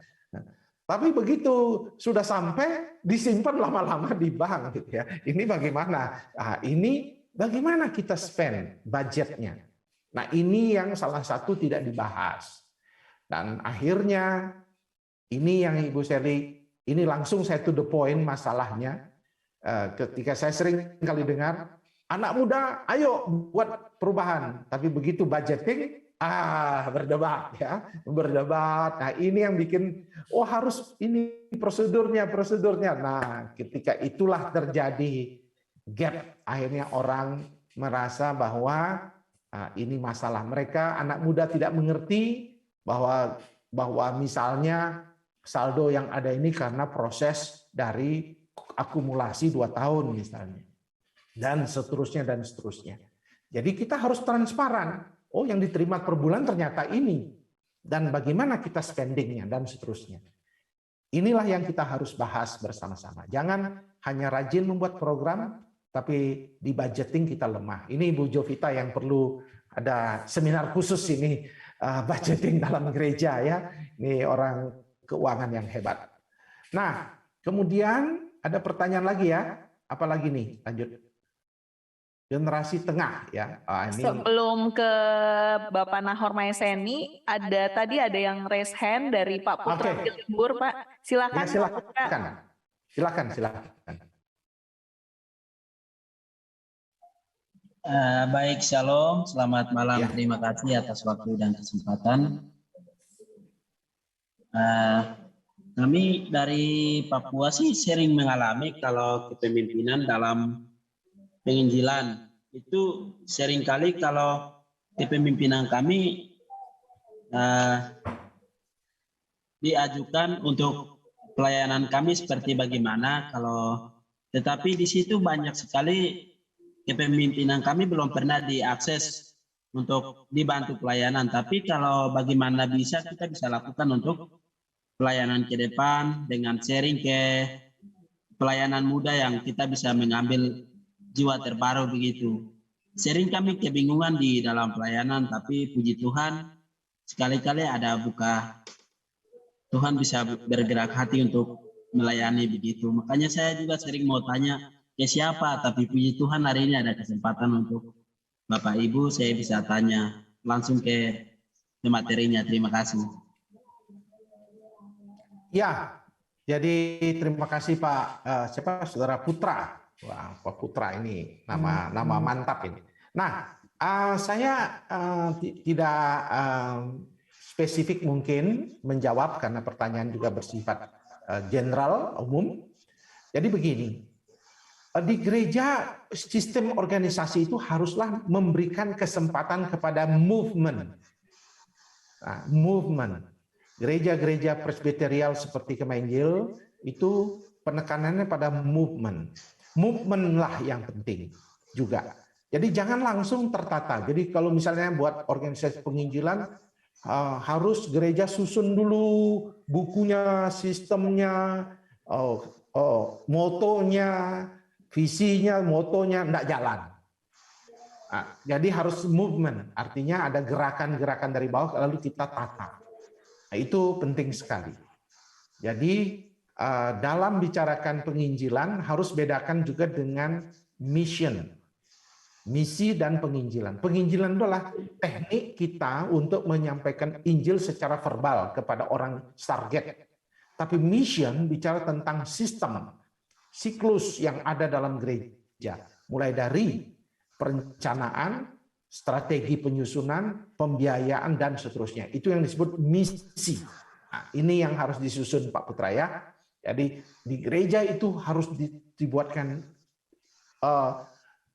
Tapi begitu sudah sampai, disimpan lama-lama di bank, gitu ya. Ini bagaimana? Ini bagaimana kita spend budgetnya. Nah, ini yang salah satu tidak dibahas. Dan akhirnya ini yang Ibu Sherly, ini langsung saya to the point masalahnya. Ketika saya sering kali dengar, anak muda, ayo buat perubahan. Tapi begitu budgeting, berdebat ya, berdebat. Nah, ini yang bikin, harus ini prosedurnya. Nah, ketika itulah terjadi gap, akhirnya orang merasa bahwa ini masalah. Mereka anak muda tidak mengerti bahwa misalnya saldo yang ada ini karena proses dari akumulasi 2 tahun misalnya. Dan seterusnya. Jadi kita harus transparan. Yang diterima per bulan ternyata ini. Dan bagaimana kita spendingnya dan seterusnya. Inilah yang kita harus bahas bersama-sama. Jangan hanya rajin membuat program, tapi di budgeting kita lemah. Ini Ibu Jovita yang perlu ada seminar khusus ini, budgeting dalam gereja ya. Ini orang keuangan yang hebat. Nah, kemudian ada pertanyaan lagi ya. Apalagi nih? Lanjut. Generasi tengah ya. Ini... Sebelum ke Bapak Nahor Maeseni, tadi ada yang raise hand dari Pak Putra Filibur, Pak. Silakan. Ya, silakan. Baik, shalom. Selamat malam. Ya. Terima kasih atas waktu dan kesempatan. Kami dari Papua sih sering mengalami kalau kepemimpinan dalam penginjilan itu seringkali kalau kepemimpinan kami diajukan untuk pelayanan kami seperti bagaimana, tetapi di situ banyak sekali kepemimpinan kami belum pernah diakses untuk dibantu pelayanan. Tapi kalau bagaimana kita bisa lakukan untuk pelayanan ke depan dengan sharing ke pelayanan muda yang kita bisa mengambil jiwa terbaru begitu. Sering kami kebingungan di dalam pelayanan, tapi puji Tuhan sekali-kali ada buka, Tuhan bisa bergerak hati untuk melayani begitu. Makanya saya juga sering mau tanya ke siapa, tapi puji Tuhan hari ini ada kesempatan untuk Bapak Ibu, saya bisa tanya langsung ke materinya. Terima kasih. Ya, jadi terima kasih Pak siapa Saudara Putra. Wah, Pak Putra ini nama mantap ini. Nah, saya tidak spesifik mungkin menjawab karena pertanyaan juga bersifat general umum. Jadi begini, di gereja sistem organisasi itu haruslah memberikan kesempatan kepada movement. Nah, movement. Gereja-gereja presbiterial seperti Kemainjil itu penekanannya pada movement. Movement lah yang penting juga. Jadi jangan langsung tertata. Jadi kalau misalnya buat organisasi penginjilan, harus gereja susun dulu bukunya, sistemnya, motonya, visinya, motonya, enggak jalan. Nah, jadi harus movement, artinya ada gerakan-gerakan dari bawah lalu kita tata. Nah, itu penting sekali. Jadi dalam bicarakan penginjilan harus bedakan juga dengan mission. Misi dan penginjilan. Penginjilan adalah teknik kita untuk menyampaikan Injil secara verbal kepada orang target. Tapi mission bicara tentang sistem, siklus yang ada dalam gereja. Mulai dari perencanaan, strategi penyusunan, pembiayaan, dan seterusnya. Itu yang disebut misi. Nah, ini yang harus disusun Pak Putra ya. Jadi di gereja itu harus dibuatkan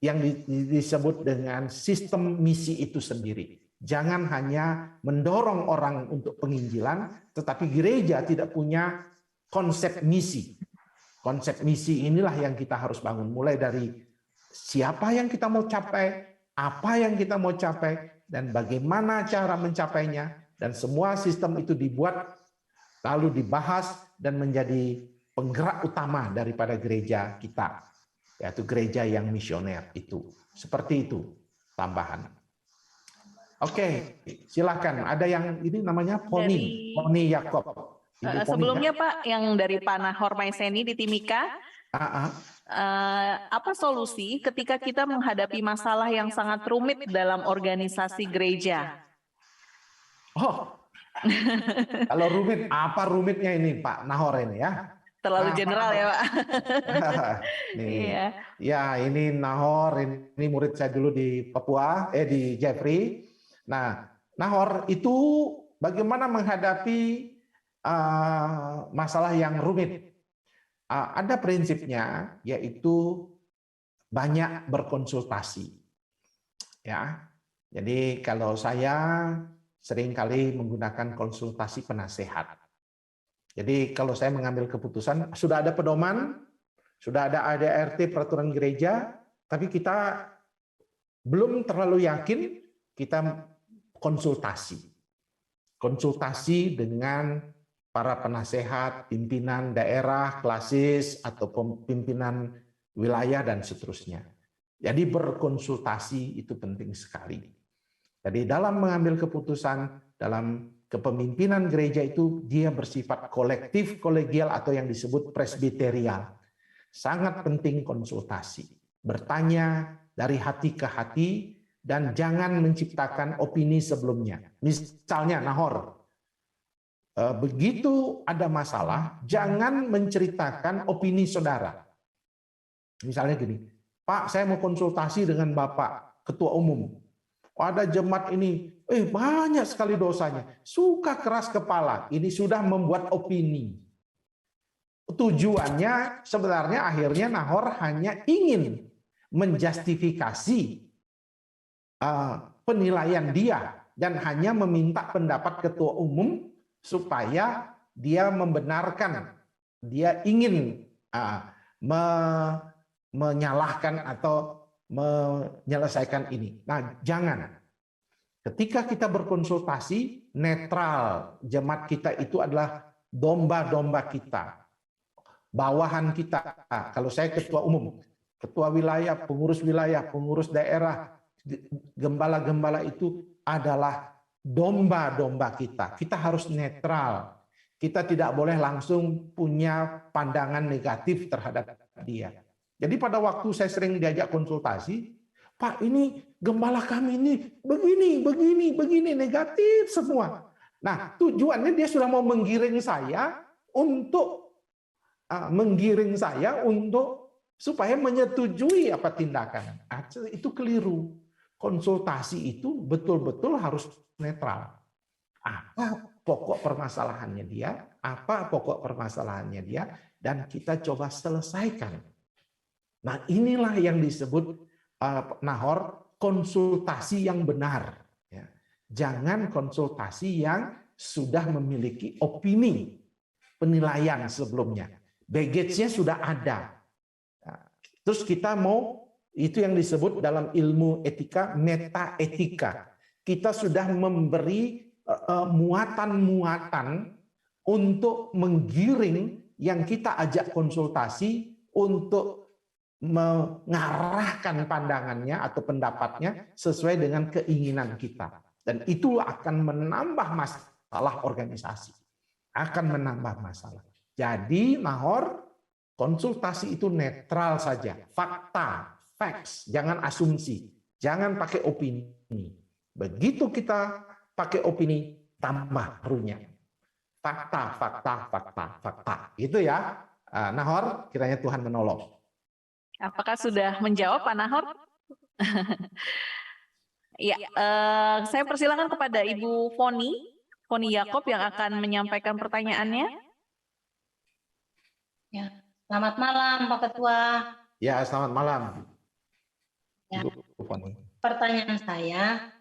yang disebut dengan sistem misi itu sendiri. Jangan hanya mendorong orang untuk penginjilan, tetapi gereja tidak punya konsep misi. Konsep misi inilah yang kita harus bangun. Mulai dari siapa yang kita mau capai, apa yang kita mau capai, dan bagaimana cara mencapainya. Dan semua sistem itu dibuat, lalu dibahas, dan menjadi penggerak utama daripada gereja kita. Yaitu gereja yang misioner itu. Seperti itu tambahan. Oke, silakan. Ada yang ini namanya Poni Yakob. Sebelumnya Pak, yang dari Pak Nahor Maiseni di Timika, apa solusi ketika kita menghadapi masalah yang sangat rumit dalam organisasi gereja? Oh, kalau rumit, apa rumitnya ini Pak Nahor ini ya? Terlalu general ya Pak. Nih, Iya. ya ini Nahor, ini murid saya dulu di Papua, di Jeffrey. Nah, Nahor itu bagaimana menghadapi masalah yang rumit? Ada prinsipnya, yaitu banyak berkonsultasi. Ya, jadi kalau saya seringkali menggunakan konsultasi penasehat. Jadi kalau saya mengambil keputusan, sudah ada pedoman, sudah ada ADART peraturan gereja, tapi kita belum terlalu yakin, kita konsultasi. Konsultasi dengan para penasehat, pimpinan daerah, klasis, atau pimpinan wilayah, dan seterusnya. Jadi berkonsultasi itu penting sekali. Jadi dalam mengambil keputusan, dalam kepemimpinan gereja itu dia bersifat kolektif, kolegial, atau yang disebut presbiterial. Sangat penting konsultasi. Bertanya dari hati ke hati dan jangan menciptakan opini sebelumnya. Misalnya Nahor, begitu ada masalah, jangan menceritakan opini saudara. Misalnya gini, Pak, saya mau konsultasi dengan Bapak, Ketua Umum. Ada jemaat ini, banyak sekali dosanya, suka keras kepala, ini sudah membuat opini. Tujuannya sebenarnya akhirnya Nahor hanya ingin menjustifikasi penilaian dia dan hanya meminta pendapat Ketua Umum supaya dia membenarkan dia ingin menyalahkan atau menyelesaikan ini. Nah, jangan. Ketika kita berkonsultasi, netral. Jemaat kita itu adalah domba-domba kita, bawahan kita. Kalau saya ketua umum, ketua wilayah, pengurus daerah, gembala-gembala itu adalah domba-domba kita. Kita harus netral. Kita tidak boleh langsung punya pandangan negatif terhadap dia. Jadi pada waktu saya sering diajak konsultasi, Pak, ini gembala kami ini begini, negatif semua. Nah, tujuannya dia sudah mau menggiring saya untuk supaya menyetujui apa tindakan. Itu keliru. Konsultasi itu betul-betul harus netral. Apa pokok permasalahannya dia, dan kita coba selesaikan. Nah, inilah yang disebut Nahor, konsultasi yang benar. Jangan konsultasi yang sudah memiliki opini, penilaian sebelumnya. Baggage-nya sudah ada. Terus kita mau, itu yang disebut dalam ilmu etika, meta-etika. Kita sudah memberi muatan-muatan untuk menggiring yang kita ajak konsultasi untuk mengarahkan pandangannya atau pendapatnya sesuai dengan keinginan kita. Dan itu akan menambah masalah organisasi. Akan menambah masalah. Jadi, Nahor, konsultasi itu netral saja. Fakta, facts, jangan asumsi. Jangan pakai opini. Begitu kita pakai opini, tambah runyam. Fakta. Gitu ya. Nahor, kiranya Tuhan menolong. Apakah sudah menjawab, Pak Nahor? Ya, saya persilakan kepada Ibu Foni Yakob yang akan menyampaikan pertanyaannya. Ya, selamat malam Pak Ketua. Ya, selamat malam. Ya. Ibu Foni. Pertanyaan saya,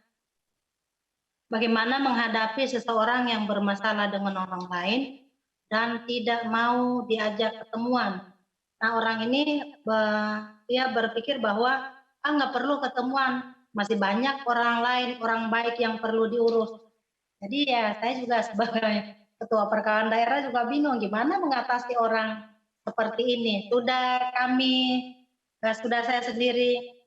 bagaimana menghadapi seseorang yang bermasalah dengan orang lain dan tidak mau diajak ketemuan? Nah, orang ini dia berpikir bahwa nggak perlu ketemuan, masih banyak orang lain, orang baik yang perlu diurus. Jadi ya saya juga sebagai ketua perkawinan daerah juga bingung gimana mengatasi orang seperti ini. Sudah saya sendiri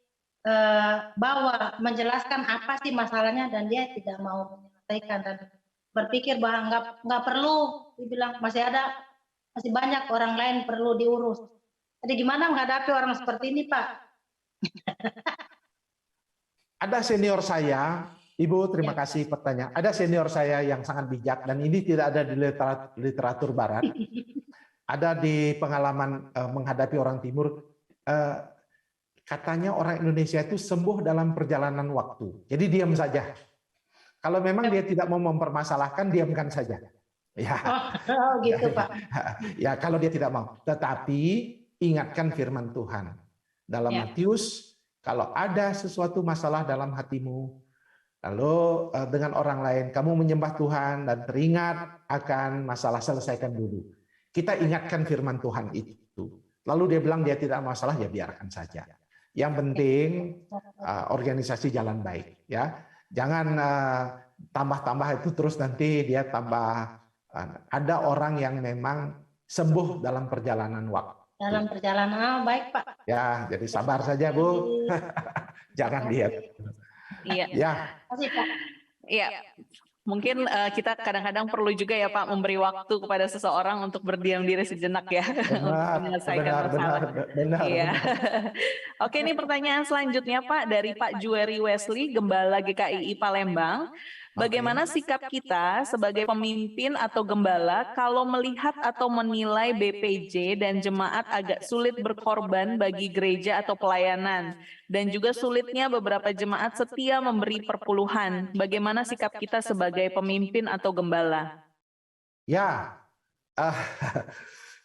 bawa menjelaskan apa sih masalahnya dan dia tidak mau menyelesaikan dan berpikir bahwa nggak perlu, dibilang masih banyak orang lain perlu diurus. Jadi gimana menghadapi orang seperti ini, Pak? Ada senior saya, Ibu, terima kasih pertanyaan. Ada senior saya yang sangat bijak, dan ini tidak ada di literatur barat. Ada di pengalaman menghadapi orang timur, katanya orang Indonesia itu sembuh dalam perjalanan waktu. Jadi diam saja. Kalau memang dia tidak mau mempermasalahkan, diamkan saja. Ya, Gitu, Pak. Ya, kalau dia tidak mau. Tetapi ingatkan firman Tuhan. Dalam Matius, kalau ada sesuatu masalah dalam hatimu, lalu dengan orang lain, kamu menyembah Tuhan dan teringat akan masalah, selesaikan dulu. Kita ingatkan firman Tuhan itu. Lalu dia bilang dia tidak masalah, ya biarkan saja. Yang penting organisasi jalan baik. Ya, jangan tambah-tambah itu terus nanti dia tambah. Ada orang yang memang sembuh dalam perjalanan waktu. Dalam perjalanan, baik Pak. Ya, jadi sabar saja Bu. Jangan diam. Iya. Ya. Terima kasih Pak. Iya. Mungkin kita kadang-kadang perlu juga ya Pak memberi waktu kepada seseorang untuk berdiam diri sejenak ya untuk menyelesaikan masalah. Benar. Iya. Oke, ini pertanyaan selanjutnya Pak dari Pak Jueri Wesley, Gembala GKII Palembang. Bagaimana sikap kita sebagai pemimpin atau gembala kalau melihat atau menilai BPJ dan jemaat agak sulit berkorban bagi gereja atau pelayanan, dan juga sulitnya beberapa jemaat setia memberi perpuluhan? Bagaimana sikap kita sebagai pemimpin atau gembala? Ya,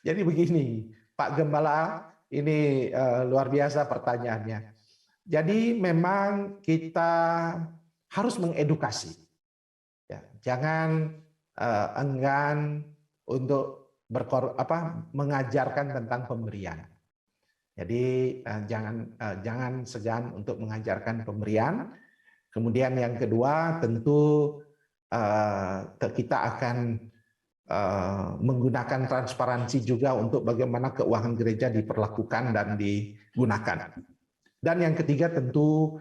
jadi begini, Pak Gembala, ini luar biasa pertanyaannya. Jadi memang kita harus mengedukasi. Ya, jangan enggan untuk mengajarkan tentang pemberian. Jadi jangan segan untuk mengajarkan pemberian. Kemudian yang kedua tentu kita akan menggunakan transparansi juga untuk bagaimana keuangan gereja diperlakukan dan digunakan. Dan yang ketiga tentu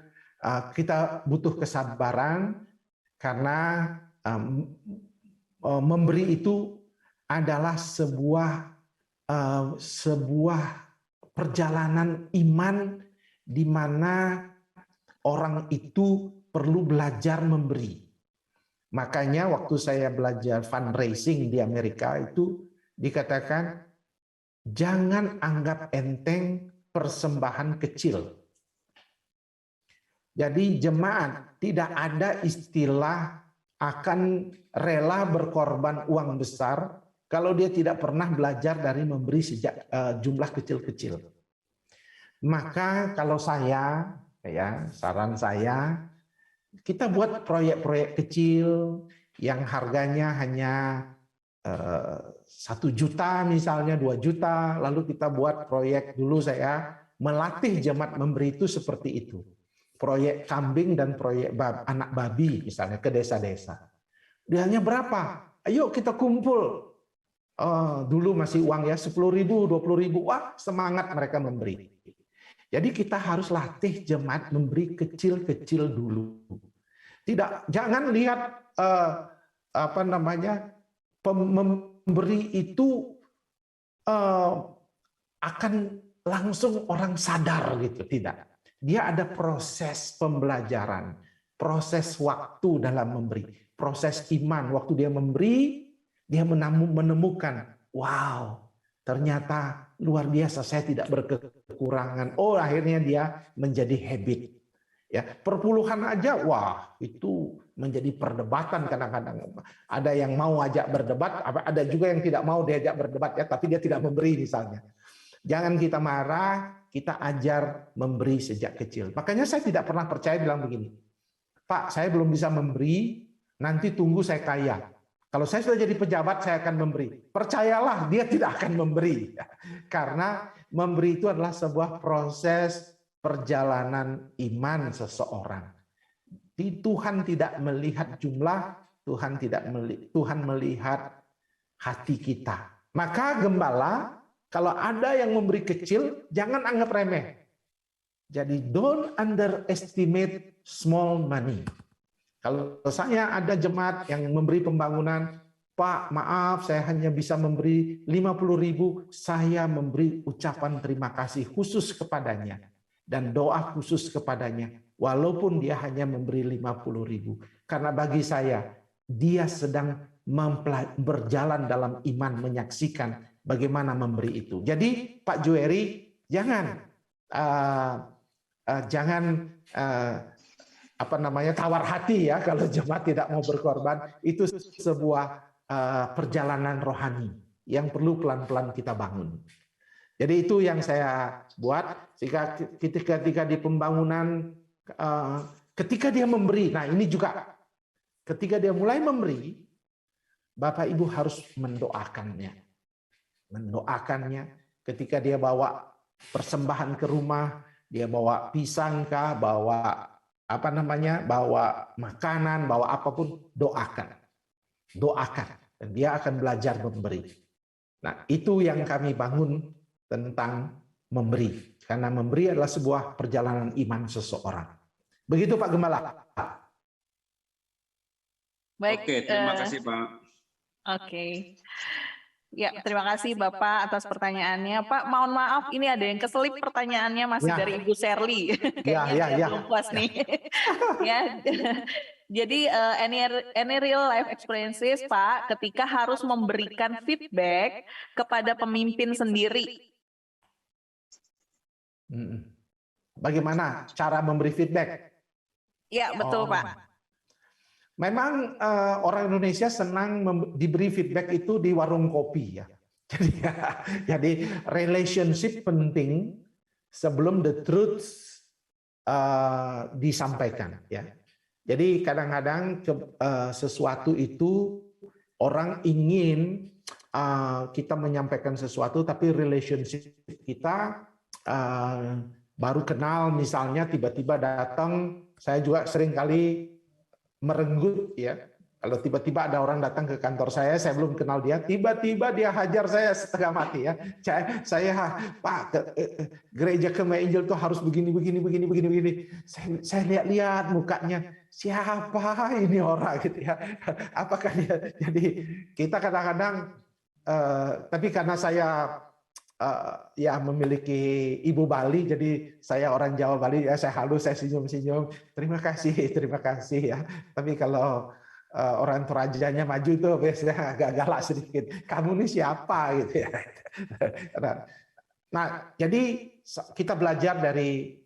kita butuh kesabaran karena memberi itu adalah sebuah perjalanan iman di mana orang itu perlu belajar memberi. Makanya waktu saya belajar fundraising di Amerika itu dikatakan jangan anggap enteng persembahan kecil. Jadi jemaat tidak ada istilah akan rela berkorban uang besar kalau dia tidak pernah belajar dari memberi sejak jumlah kecil-kecil. Maka kalau saya, saran saya, kita buat proyek-proyek kecil yang harganya hanya 1 juta misalnya, 2 juta, lalu kita buat proyek dulu saya melatih jemaat memberi itu seperti itu. Proyek kambing dan proyek anak babi misalnya ke desa-desa. Biayanya berapa? Ayo kita kumpul. Dulu masih uang ya 10.000, 20.000, wah semangat mereka memberi. Jadi kita harus latih jemaat memberi kecil-kecil dulu. Jangan lihat memberi itu akan langsung orang sadar gitu, tidak. Dia ada proses pembelajaran, proses waktu dalam memberi, proses iman. Waktu dia memberi, dia menemukan, wow, ternyata luar biasa, saya tidak berkekurangan. Oh, akhirnya dia menjadi habit. Ya, perpuluhan aja, wah, itu menjadi perdebatan kadang-kadang. Ada yang mau ajak berdebat, ada juga yang tidak mau diajak berdebat ya, tapi dia tidak memberi misalnya. Jangan kita marah, kita ajar memberi sejak kecil. Makanya saya tidak pernah percaya bilang begini, Pak, saya belum bisa memberi, nanti tunggu saya kaya. Kalau saya sudah jadi pejabat, saya akan memberi. Percayalah, dia tidak akan memberi. Karena memberi itu adalah sebuah proses perjalanan iman seseorang. Tuhan tidak melihat jumlah, Tuhan melihat hati kita. Maka gembala, kalau ada yang memberi kecil, jangan anggap remeh. Jadi don't underestimate small money. Kalau saya ada jemaat yang memberi pembangunan, Pak, maaf saya hanya bisa memberi 50.000, saya memberi ucapan terima kasih khusus kepadanya dan doa khusus kepadanya, walaupun dia hanya memberi 50.000. Karena bagi saya, dia sedang berjalan dalam iman, menyaksikan bagaimana memberi itu. Jadi Pak Jueri, jangan tawar hati ya kalau jemaat tidak mau berkorban. Itu sebuah perjalanan rohani yang perlu pelan-pelan kita bangun. Jadi itu yang saya buat, sehingga ketika di pembangunan, ketika dia memberi, nah ini juga ketika dia mulai memberi, Bapak Ibu harus mendoakannya. Ketika dia bawa persembahan ke rumah, dia bawa pisang kah, bawa bawa makanan, bawa apapun, doakan, dan dia akan belajar memberi. Nah, itu yang kami bangun tentang memberi, karena memberi adalah sebuah perjalanan iman seseorang. Begitu Pak Gembala. Baik. Oke, terima kasih Pak. Oke. Ya, terima kasih Bapak atas pertanyaannya. Pak, mohon maaf, ini ada yang keselip pertanyaannya masih dari Ibu Sherly. Kayaknya dia belum puas nih. Ya. Jadi any real life experiences Pak ketika harus memberikan feedback kepada pemimpin sendiri. Bagaimana cara memberi feedback? Ya, betul Pak. Memang orang Indonesia senang diberi feedback itu di warung kopi ya. Jadi relationship penting sebelum the truth disampaikan ya. Jadi kadang-kadang sesuatu itu orang ingin kita menyampaikan sesuatu, tapi relationship kita baru kenal, misalnya tiba-tiba datang, saya juga sering kali merenggut ya. Kalau tiba-tiba ada orang datang ke kantor saya belum kenal dia, tiba-tiba dia hajar saya setengah mati ya. Saya Pak, gereja Kemei Injil tuh harus begini. Saya lihat-lihat mukanya, siapa ini orang gitu ya. Apakah dia? Jadi kita kadang-kadang, tapi karena saya ya memiliki ibu Bali, jadi saya orang Jawa Bali ya, saya halus, saya senyum-senyum, terima kasih ya. Tapi kalau orang Torajanya maju itu biasanya agak galak sedikit. Kamu ini siapa gitu ya. Nah, jadi kita belajar dari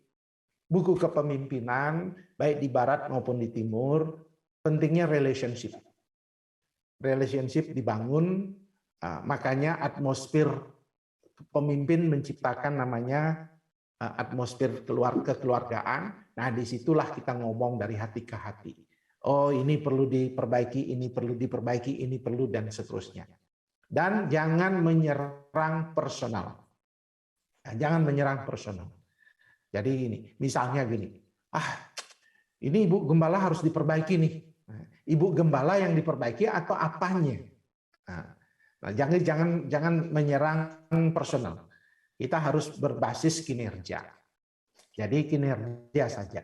buku kepemimpinan baik di barat maupun di timur, pentingnya relationship. Relationship dibangun, makanya atmosfer pemimpin menciptakan namanya atmosfer kekeluargaan. Nah, disitulah kita ngomong dari hati ke hati. Oh, ini perlu diperbaiki, ini perlu diperbaiki, ini perlu, dan seterusnya. Dan jangan menyerang personal. Jangan menyerang personal. Jadi ini, misalnya gini, ini Ibu Gembala harus diperbaiki nih. Ibu Gembala yang diperbaiki atau apanya? Nah, jangan menyerang personal. Kita harus berbasis kinerja. Jadi kinerja saja.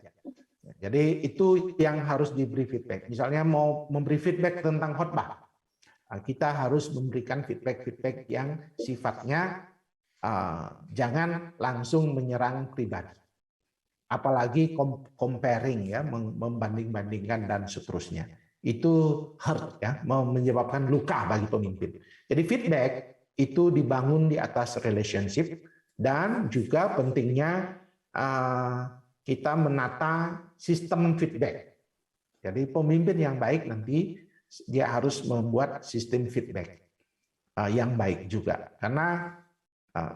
Jadi itu yang harus diberi feedback. Misalnya mau memberi feedback tentang khotbah, kita harus memberikan feedback yang sifatnya jangan langsung menyerang pribadi. Apalagi comparing ya, membanding-bandingkan dan seterusnya. Itu hurt ya, menyebabkan luka bagi pemimpin. Jadi feedback itu dibangun di atas relationship, dan juga pentingnya kita menata sistem feedback. Jadi pemimpin yang baik nanti dia harus membuat sistem feedback yang baik juga. Karena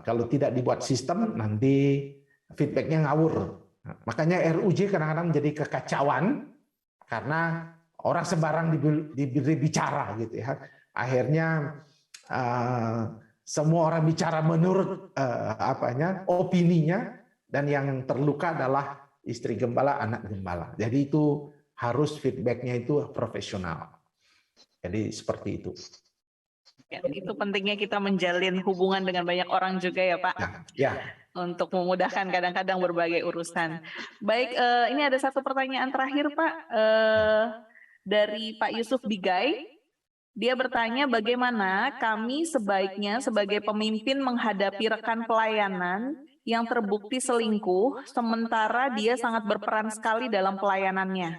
kalau tidak dibuat sistem nanti feedbacknya ngawur. Makanya RUJ kadang-kadang menjadi kekacauan karena orang sembarang diberi bicara gitu ya. Akhirnya semua orang bicara menurut opininya, dan yang terluka adalah istri gembala, anak gembala. Jadi itu harus feedbacknya itu profesional. Jadi seperti itu. Ya, itu pentingnya kita menjalin hubungan dengan banyak orang juga ya Pak. Ya. Untuk memudahkan kadang-kadang berbagai urusan. Baik, ini ada satu pertanyaan terakhir Pak, dari Pak Yusuf Bigai. Dia bertanya bagaimana kami sebaiknya sebagai pemimpin menghadapi rekan pelayanan yang terbukti selingkuh, sementara dia sangat berperan sekali dalam pelayanannya.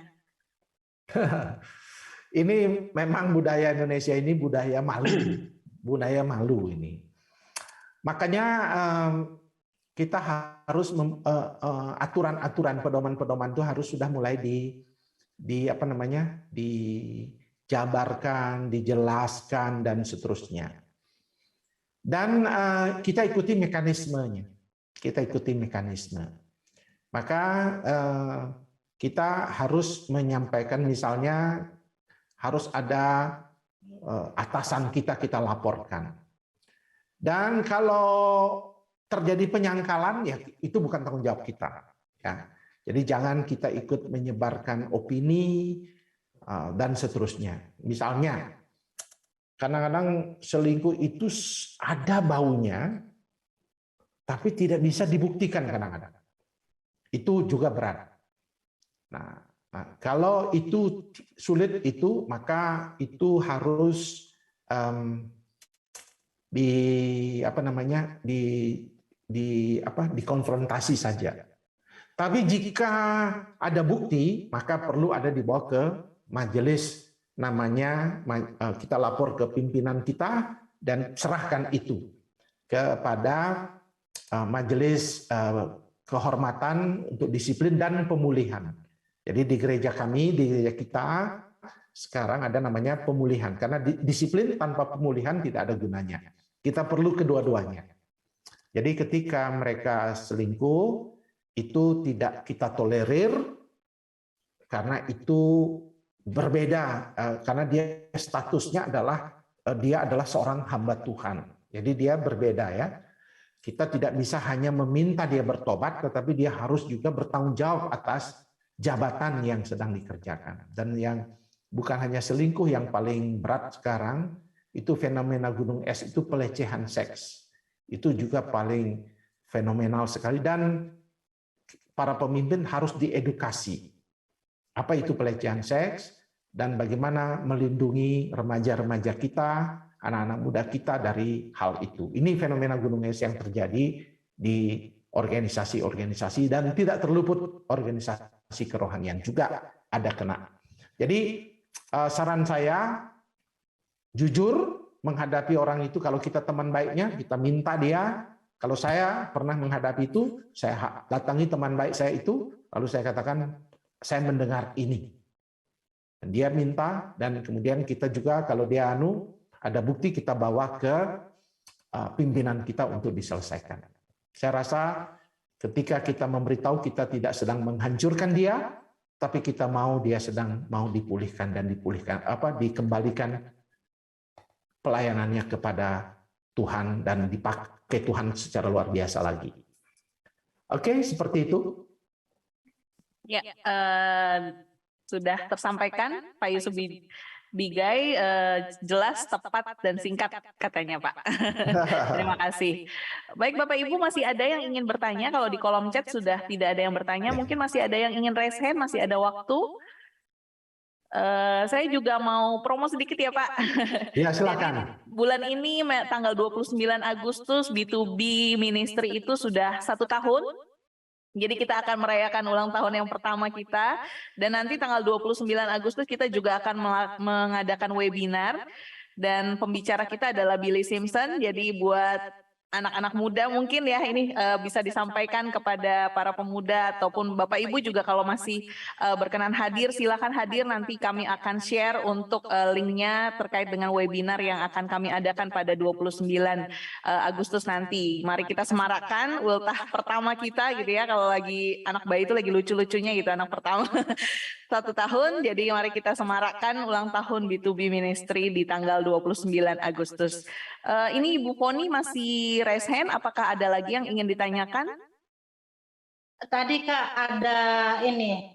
Ini memang budaya Indonesia ini budaya malu ini. Makanya kita harus aturan-aturan, pedoman-pedoman itu harus sudah mulai dijabarkan, dijelaskan, dan seterusnya. Dan kita ikuti mekanismenya. Maka kita harus menyampaikan, misalnya harus ada atasan kita laporkan. Dan kalau terjadi penyangkalan, ya itu bukan tanggung jawab kita. Ya. Jadi jangan kita ikut menyebarkan opini dan seterusnya. Misalnya, kadang-kadang selingkuh itu ada baunya, tapi tidak bisa dibuktikan kadang-kadang. Itu juga berat. Nah, kalau itu sulit maka itu harus dikonfrontasi saja. Tapi jika ada bukti, maka perlu ada dibawa ke majelis, namanya kita lapor ke pimpinan kita dan serahkan itu kepada majelis kehormatan untuk disiplin dan pemulihan. Jadi di gereja kami, di gereja kita sekarang ada namanya pemulihan, karena disiplin tanpa pemulihan tidak ada gunanya. Kita perlu kedua-duanya. Jadi ketika mereka selingkuh, itu tidak kita tolerir, karena itu berbeda, karena dia statusnya adalah dia adalah seorang hamba Tuhan. Jadi dia berbeda ya. Kita tidak bisa hanya meminta dia bertobat, tetapi dia harus juga bertanggung jawab atas jabatan yang sedang dikerjakan. Dan yang bukan hanya selingkuh, yang paling berat sekarang itu fenomena gunung es, itu pelecehan seks. Itu juga paling fenomenal sekali, dan para pemimpin harus diedukasi. Apa itu pelecehan seks dan bagaimana melindungi remaja-remaja kita, anak-anak muda kita dari hal itu. Ini fenomena gunung es yang terjadi di organisasi-organisasi, dan tidak terluput organisasi kerohanian juga ada kena. Jadi saran saya, jujur menghadapi orang itu. Kalau kita teman baiknya, kita minta dia. Kalau saya pernah menghadapi itu, saya datangi teman baik saya itu, lalu saya katakan, saya mendengar ini. Dan dia minta, dan kemudian kita juga kalau dia ada bukti, kita bawa ke pimpinan kita untuk diselesaikan. Saya rasa ketika kita memberitahu, kita tidak sedang menghancurkan dia, tapi kita dia sedang mau dipulihkan dan dikembalikan pelayanannya kepada Tuhan dan dipakai Tuhan secara luar biasa lagi. Oke, seperti itu. Ya, sudah tersampaikan Pak Yusuf Bigai, jelas, tepat, dan singkat katanya Pak. Terima kasih. Baik Bapak Ibu, masih ada yang ingin bertanya? Kalau di kolom chat sudah tidak ada yang bertanya, mungkin masih ada yang ingin raise hand, masih ada waktu. Saya juga mau promo sedikit ya Pak. Ya, silakan. Jadi, bulan ini tanggal 29 Agustus B2B Ministry itu sudah 1 tahun. Jadi kita akan merayakan ulang tahun yang pertama kita, dan nanti tanggal 29 Agustus kita juga akan mengadakan webinar, dan pembicara kita adalah Billy Simpson. Jadi buat anak-anak muda mungkin ya, ini bisa disampaikan kepada para pemuda ataupun Bapak Ibu juga kalau masih berkenan hadir, silakan hadir. Nanti kami akan share untuk linknya terkait dengan webinar yang akan kami adakan pada 29 Agustus nanti. Mari kita semarakkan ultah pertama kita gitu ya, kalau lagi anak bayi itu lagi lucu-lucunya gitu, anak pertama 1 tahun. Jadi mari kita semarakkan ulang tahun B2B Ministry di tanggal 29 Agustus. Ini Ibu Poni masih raise hand, apakah ada lagi yang ingin ditanyakan? Tadi Kak ada ini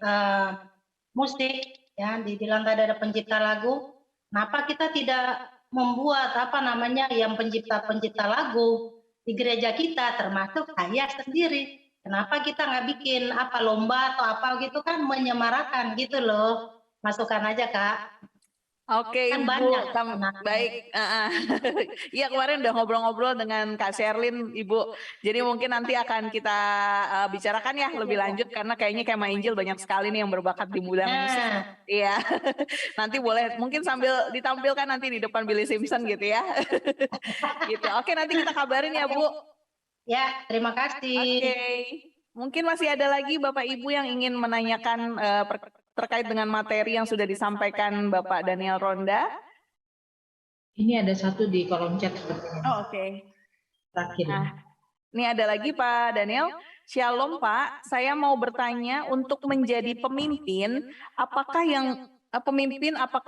musik ya, dibilang tadi ada pencipta lagu. Kenapa kita tidak membuat yang pencipta lagu di gereja kita, termasuk saya sendiri? Kenapa kita nggak bikin lomba atau apa gitu, kan menyemarakan gitu loh. Masukkan aja Kak. Oke, Kan Ibu, banyak. baik. Iya, kemarin udah ngobrol-ngobrol dengan Kak Sherlyn, Ibu. Jadi mungkin nanti akan kita bicarakan ya lebih lanjut, karena kayaknya Kema Angel banyak sekali nih yang berbakat di bidang musik. Iya, nanti boleh mungkin sambil ditampilkan nanti di depan Billy Simpson gitu ya. Gitu. Oke, nanti kita kabarin ya Bu. Ya, terima kasih. Oke, mungkin masih ada lagi Bapak Ibu yang ingin menanyakan terkait dengan materi yang sudah disampaikan Bapak Daniel Ronda. Ini ada satu di kolom chat sepertinya. Oh, oke. Terakhir. Nah, ini ada lagi Pak Daniel. Shalom Pak, saya mau bertanya, untuk menjadi pemimpin, apakah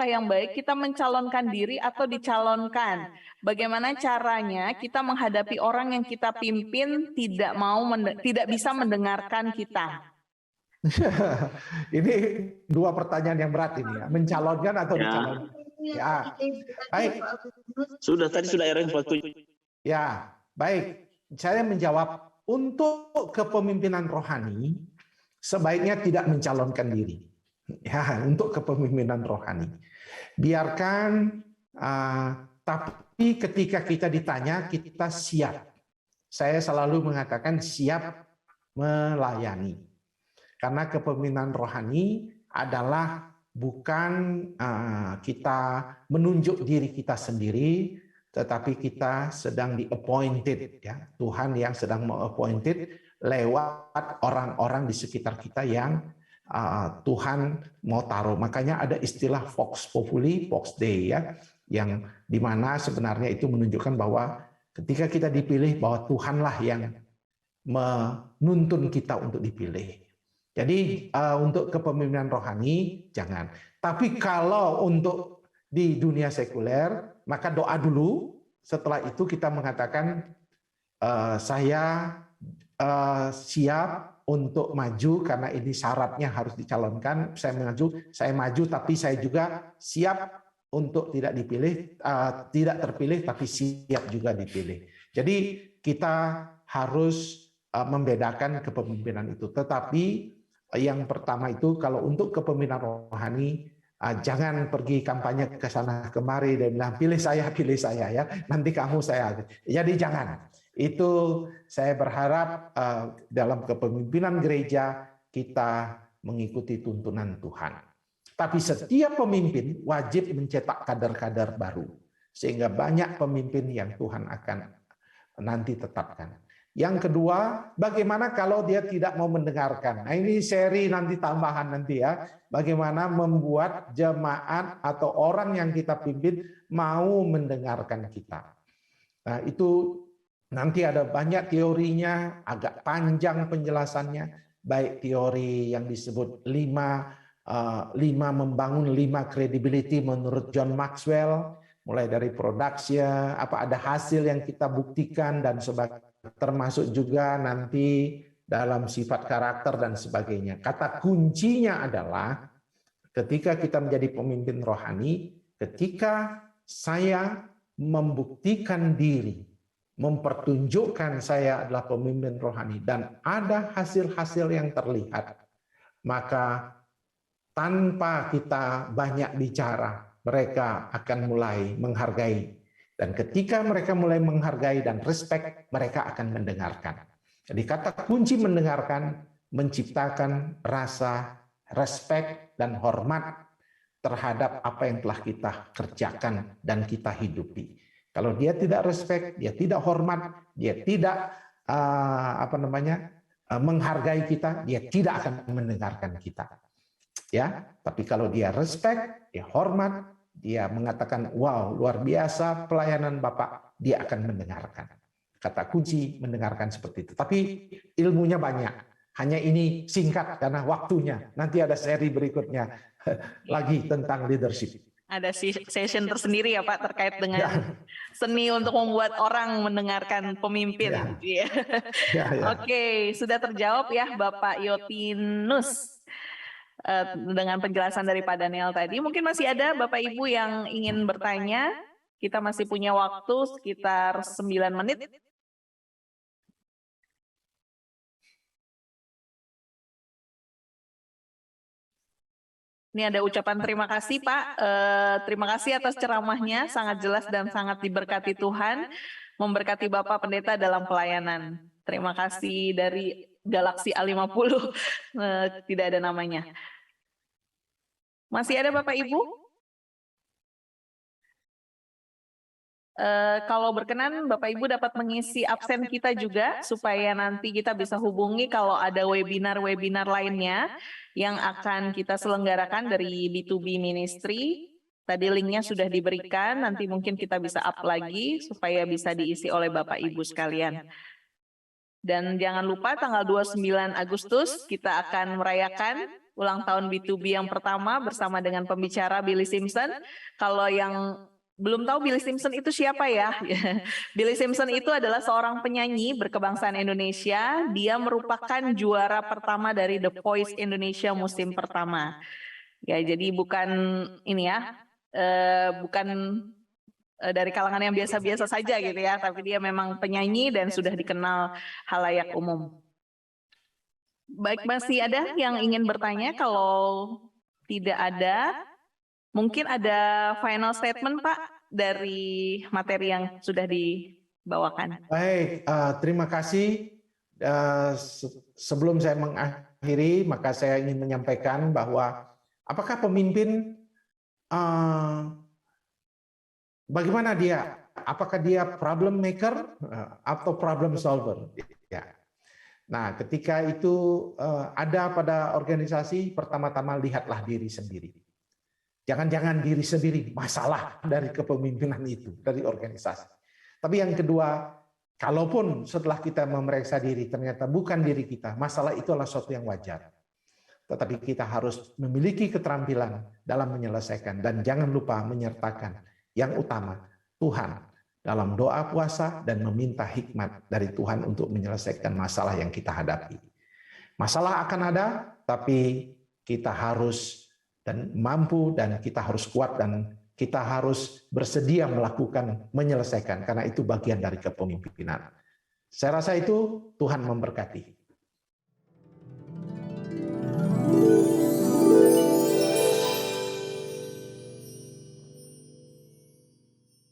yang baik kita mencalonkan diri atau dicalonkan? Bagaimana caranya kita menghadapi orang yang kita pimpin tidak bisa mendengarkan kita? Ini 2 pertanyaan yang berat ini ya, mencalonkan atau dicalonkan. Ya, baik. Tadi sudah era waktu. Ya, baik. Saya menjawab, untuk kepemimpinan rohani sebaiknya tidak mencalonkan diri. Ya, untuk kepemimpinan rohani. Biarkan, tapi ketika kita ditanya, kita siap. Saya selalu mengatakan siap melayani. Karena kepemimpinan rohani adalah bukan kita menunjuk diri kita sendiri, tetapi kita sedang di-appointed, ya. Tuhan yang sedang me-appointed lewat orang-orang di sekitar kita yang Tuhan mau taruh. Makanya ada istilah Vox Populi, Vox Dei, ya, yang dimana sebenarnya itu menunjukkan bahwa ketika kita dipilih, bahwa Tuhanlah yang menuntun kita untuk dipilih. Jadi untuk kepemimpinan rohani jangan. Tapi kalau untuk di dunia sekuler, maka doa dulu. Setelah itu kita mengatakan saya siap untuk maju karena ini syaratnya harus dicalonkan. Saya maju, tapi saya juga siap untuk tidak dipilih, tidak terpilih, tapi siap juga dipilih. Jadi kita harus membedakan kepemimpinan itu. Tetapi yang pertama itu kalau untuk kepemimpinan rohani, jangan pergi kampanye ke sana kemari dan bilang pilih saya ya, nanti kamu saya. Jadi jangan. Itu saya berharap dalam kepemimpinan gereja kita mengikuti tuntunan Tuhan. Tapi setiap pemimpin wajib mencetak kader-kader baru. Sehingga banyak pemimpin yang Tuhan akan nanti tetapkan. Yang kedua, bagaimana kalau dia tidak mau mendengarkan? Nah, ini seri nanti tambahan nanti ya. Bagaimana membuat jemaat atau orang yang kita pimpin mau mendengarkan kita. Nah, itu nanti ada banyak teorinya, agak panjang penjelasannya. Baik teori yang disebut 5 membangun 5 credibility menurut John Maxwell, mulai dari production, apa ada hasil yang kita buktikan dan sebagainya. Termasuk juga nanti dalam sifat karakter dan sebagainya. Kata kuncinya adalah ketika kita menjadi pemimpin rohani, ketika saya membuktikan diri, mempertunjukkan saya adalah pemimpin rohani dan ada hasil-hasil yang terlihat, maka tanpa kita banyak bicara, mereka akan mulai menghargai. Dan ketika mereka mulai menghargai dan respect, mereka akan mendengarkan. Jadi kata kunci mendengarkan, menciptakan rasa respect dan hormat terhadap apa yang telah kita kerjakan dan kita hidupi. Kalau dia tidak respect, dia tidak hormat, dia tidak menghargai kita, dia tidak akan mendengarkan kita. Ya, tapi kalau dia respect, dia hormat, dia mengatakan, wow, luar biasa pelayanan Bapak, dia akan mendengarkan. Kata kunci mendengarkan seperti itu. Tapi ilmunya banyak. Hanya ini singkat karena waktunya. Nanti ada seri berikutnya lagi tentang leadership. Ada session tersendiri ya Pak terkait dengan seni untuk membuat orang mendengarkan pemimpin. Ya. Oke, sudah terjawab ya Bapak Yotinus. Dengan penjelasan dari Pak Daniel tadi, mungkin masih ada Bapak Ibu yang ingin bertanya. Kita masih punya waktu sekitar 9 menit. Ini ada ucapan terima kasih Pak. Terima kasih atas ceramahnya, sangat jelas dan sangat diberkati Tuhan. Memberkati Bapak Pendeta dalam pelayanan. Terima kasih dari Galaksi A50, tidak ada namanya. Masih ada Bapak Ibu? Kalau berkenan Bapak Ibu dapat mengisi absen kita juga supaya nanti kita bisa hubungi kalau ada webinar-webinar lainnya yang akan kita selenggarakan dari B2B Ministry. Tadi linknya sudah diberikan, nanti mungkin kita bisa up lagi supaya bisa diisi oleh Bapak Ibu sekalian. Dan jangan lupa tanggal 29 Agustus kita akan merayakan ulang tahun B2B yang pertama bersama dengan pembicara Billy Simpson. Kalau yang belum tahu Billy Simpson itu siapa ya? Billy Simpson itu adalah seorang penyanyi berkebangsaan Indonesia. Dia merupakan juara pertama dari The Voice Indonesia musim pertama. Ya, jadi bukan ini ya, bukan dari kalangan yang biasa-biasa saja gitu ya, tapi dia memang penyanyi dan sudah dikenal halayak umum. Baik, masih ada yang ingin bertanya? Kalau tidak ada, mungkin ada final statement Pak dari materi yang sudah dibawakan. Baik, terima kasih. Sebelum saya mengakhiri, maka saya ingin menyampaikan bahwa apakah pemimpin bagaimana dia? Apakah dia problem maker atau problem solver? Ya. Nah, ketika itu ada pada organisasi, pertama-tama lihatlah diri sendiri. Jangan-jangan diri sendiri masalah dari kepemimpinan itu, dari organisasi. Tapi yang kedua, kalaupun setelah kita memeriksa diri, ternyata bukan diri kita, masalah itu adalah sesuatu yang wajar. Tetapi kita harus memiliki keterampilan dalam menyelesaikan, dan jangan lupa menyertakan yang utama Tuhan dalam doa puasa dan meminta hikmat dari Tuhan untuk menyelesaikan masalah yang kita hadapi. Masalah akan ada, tapi kita harus dan mampu dan kita harus kuat dan kita harus bersedia melakukan, menyelesaikan, karena itu bagian dari kepemimpinan. Saya rasa itu Tuhan memberkati.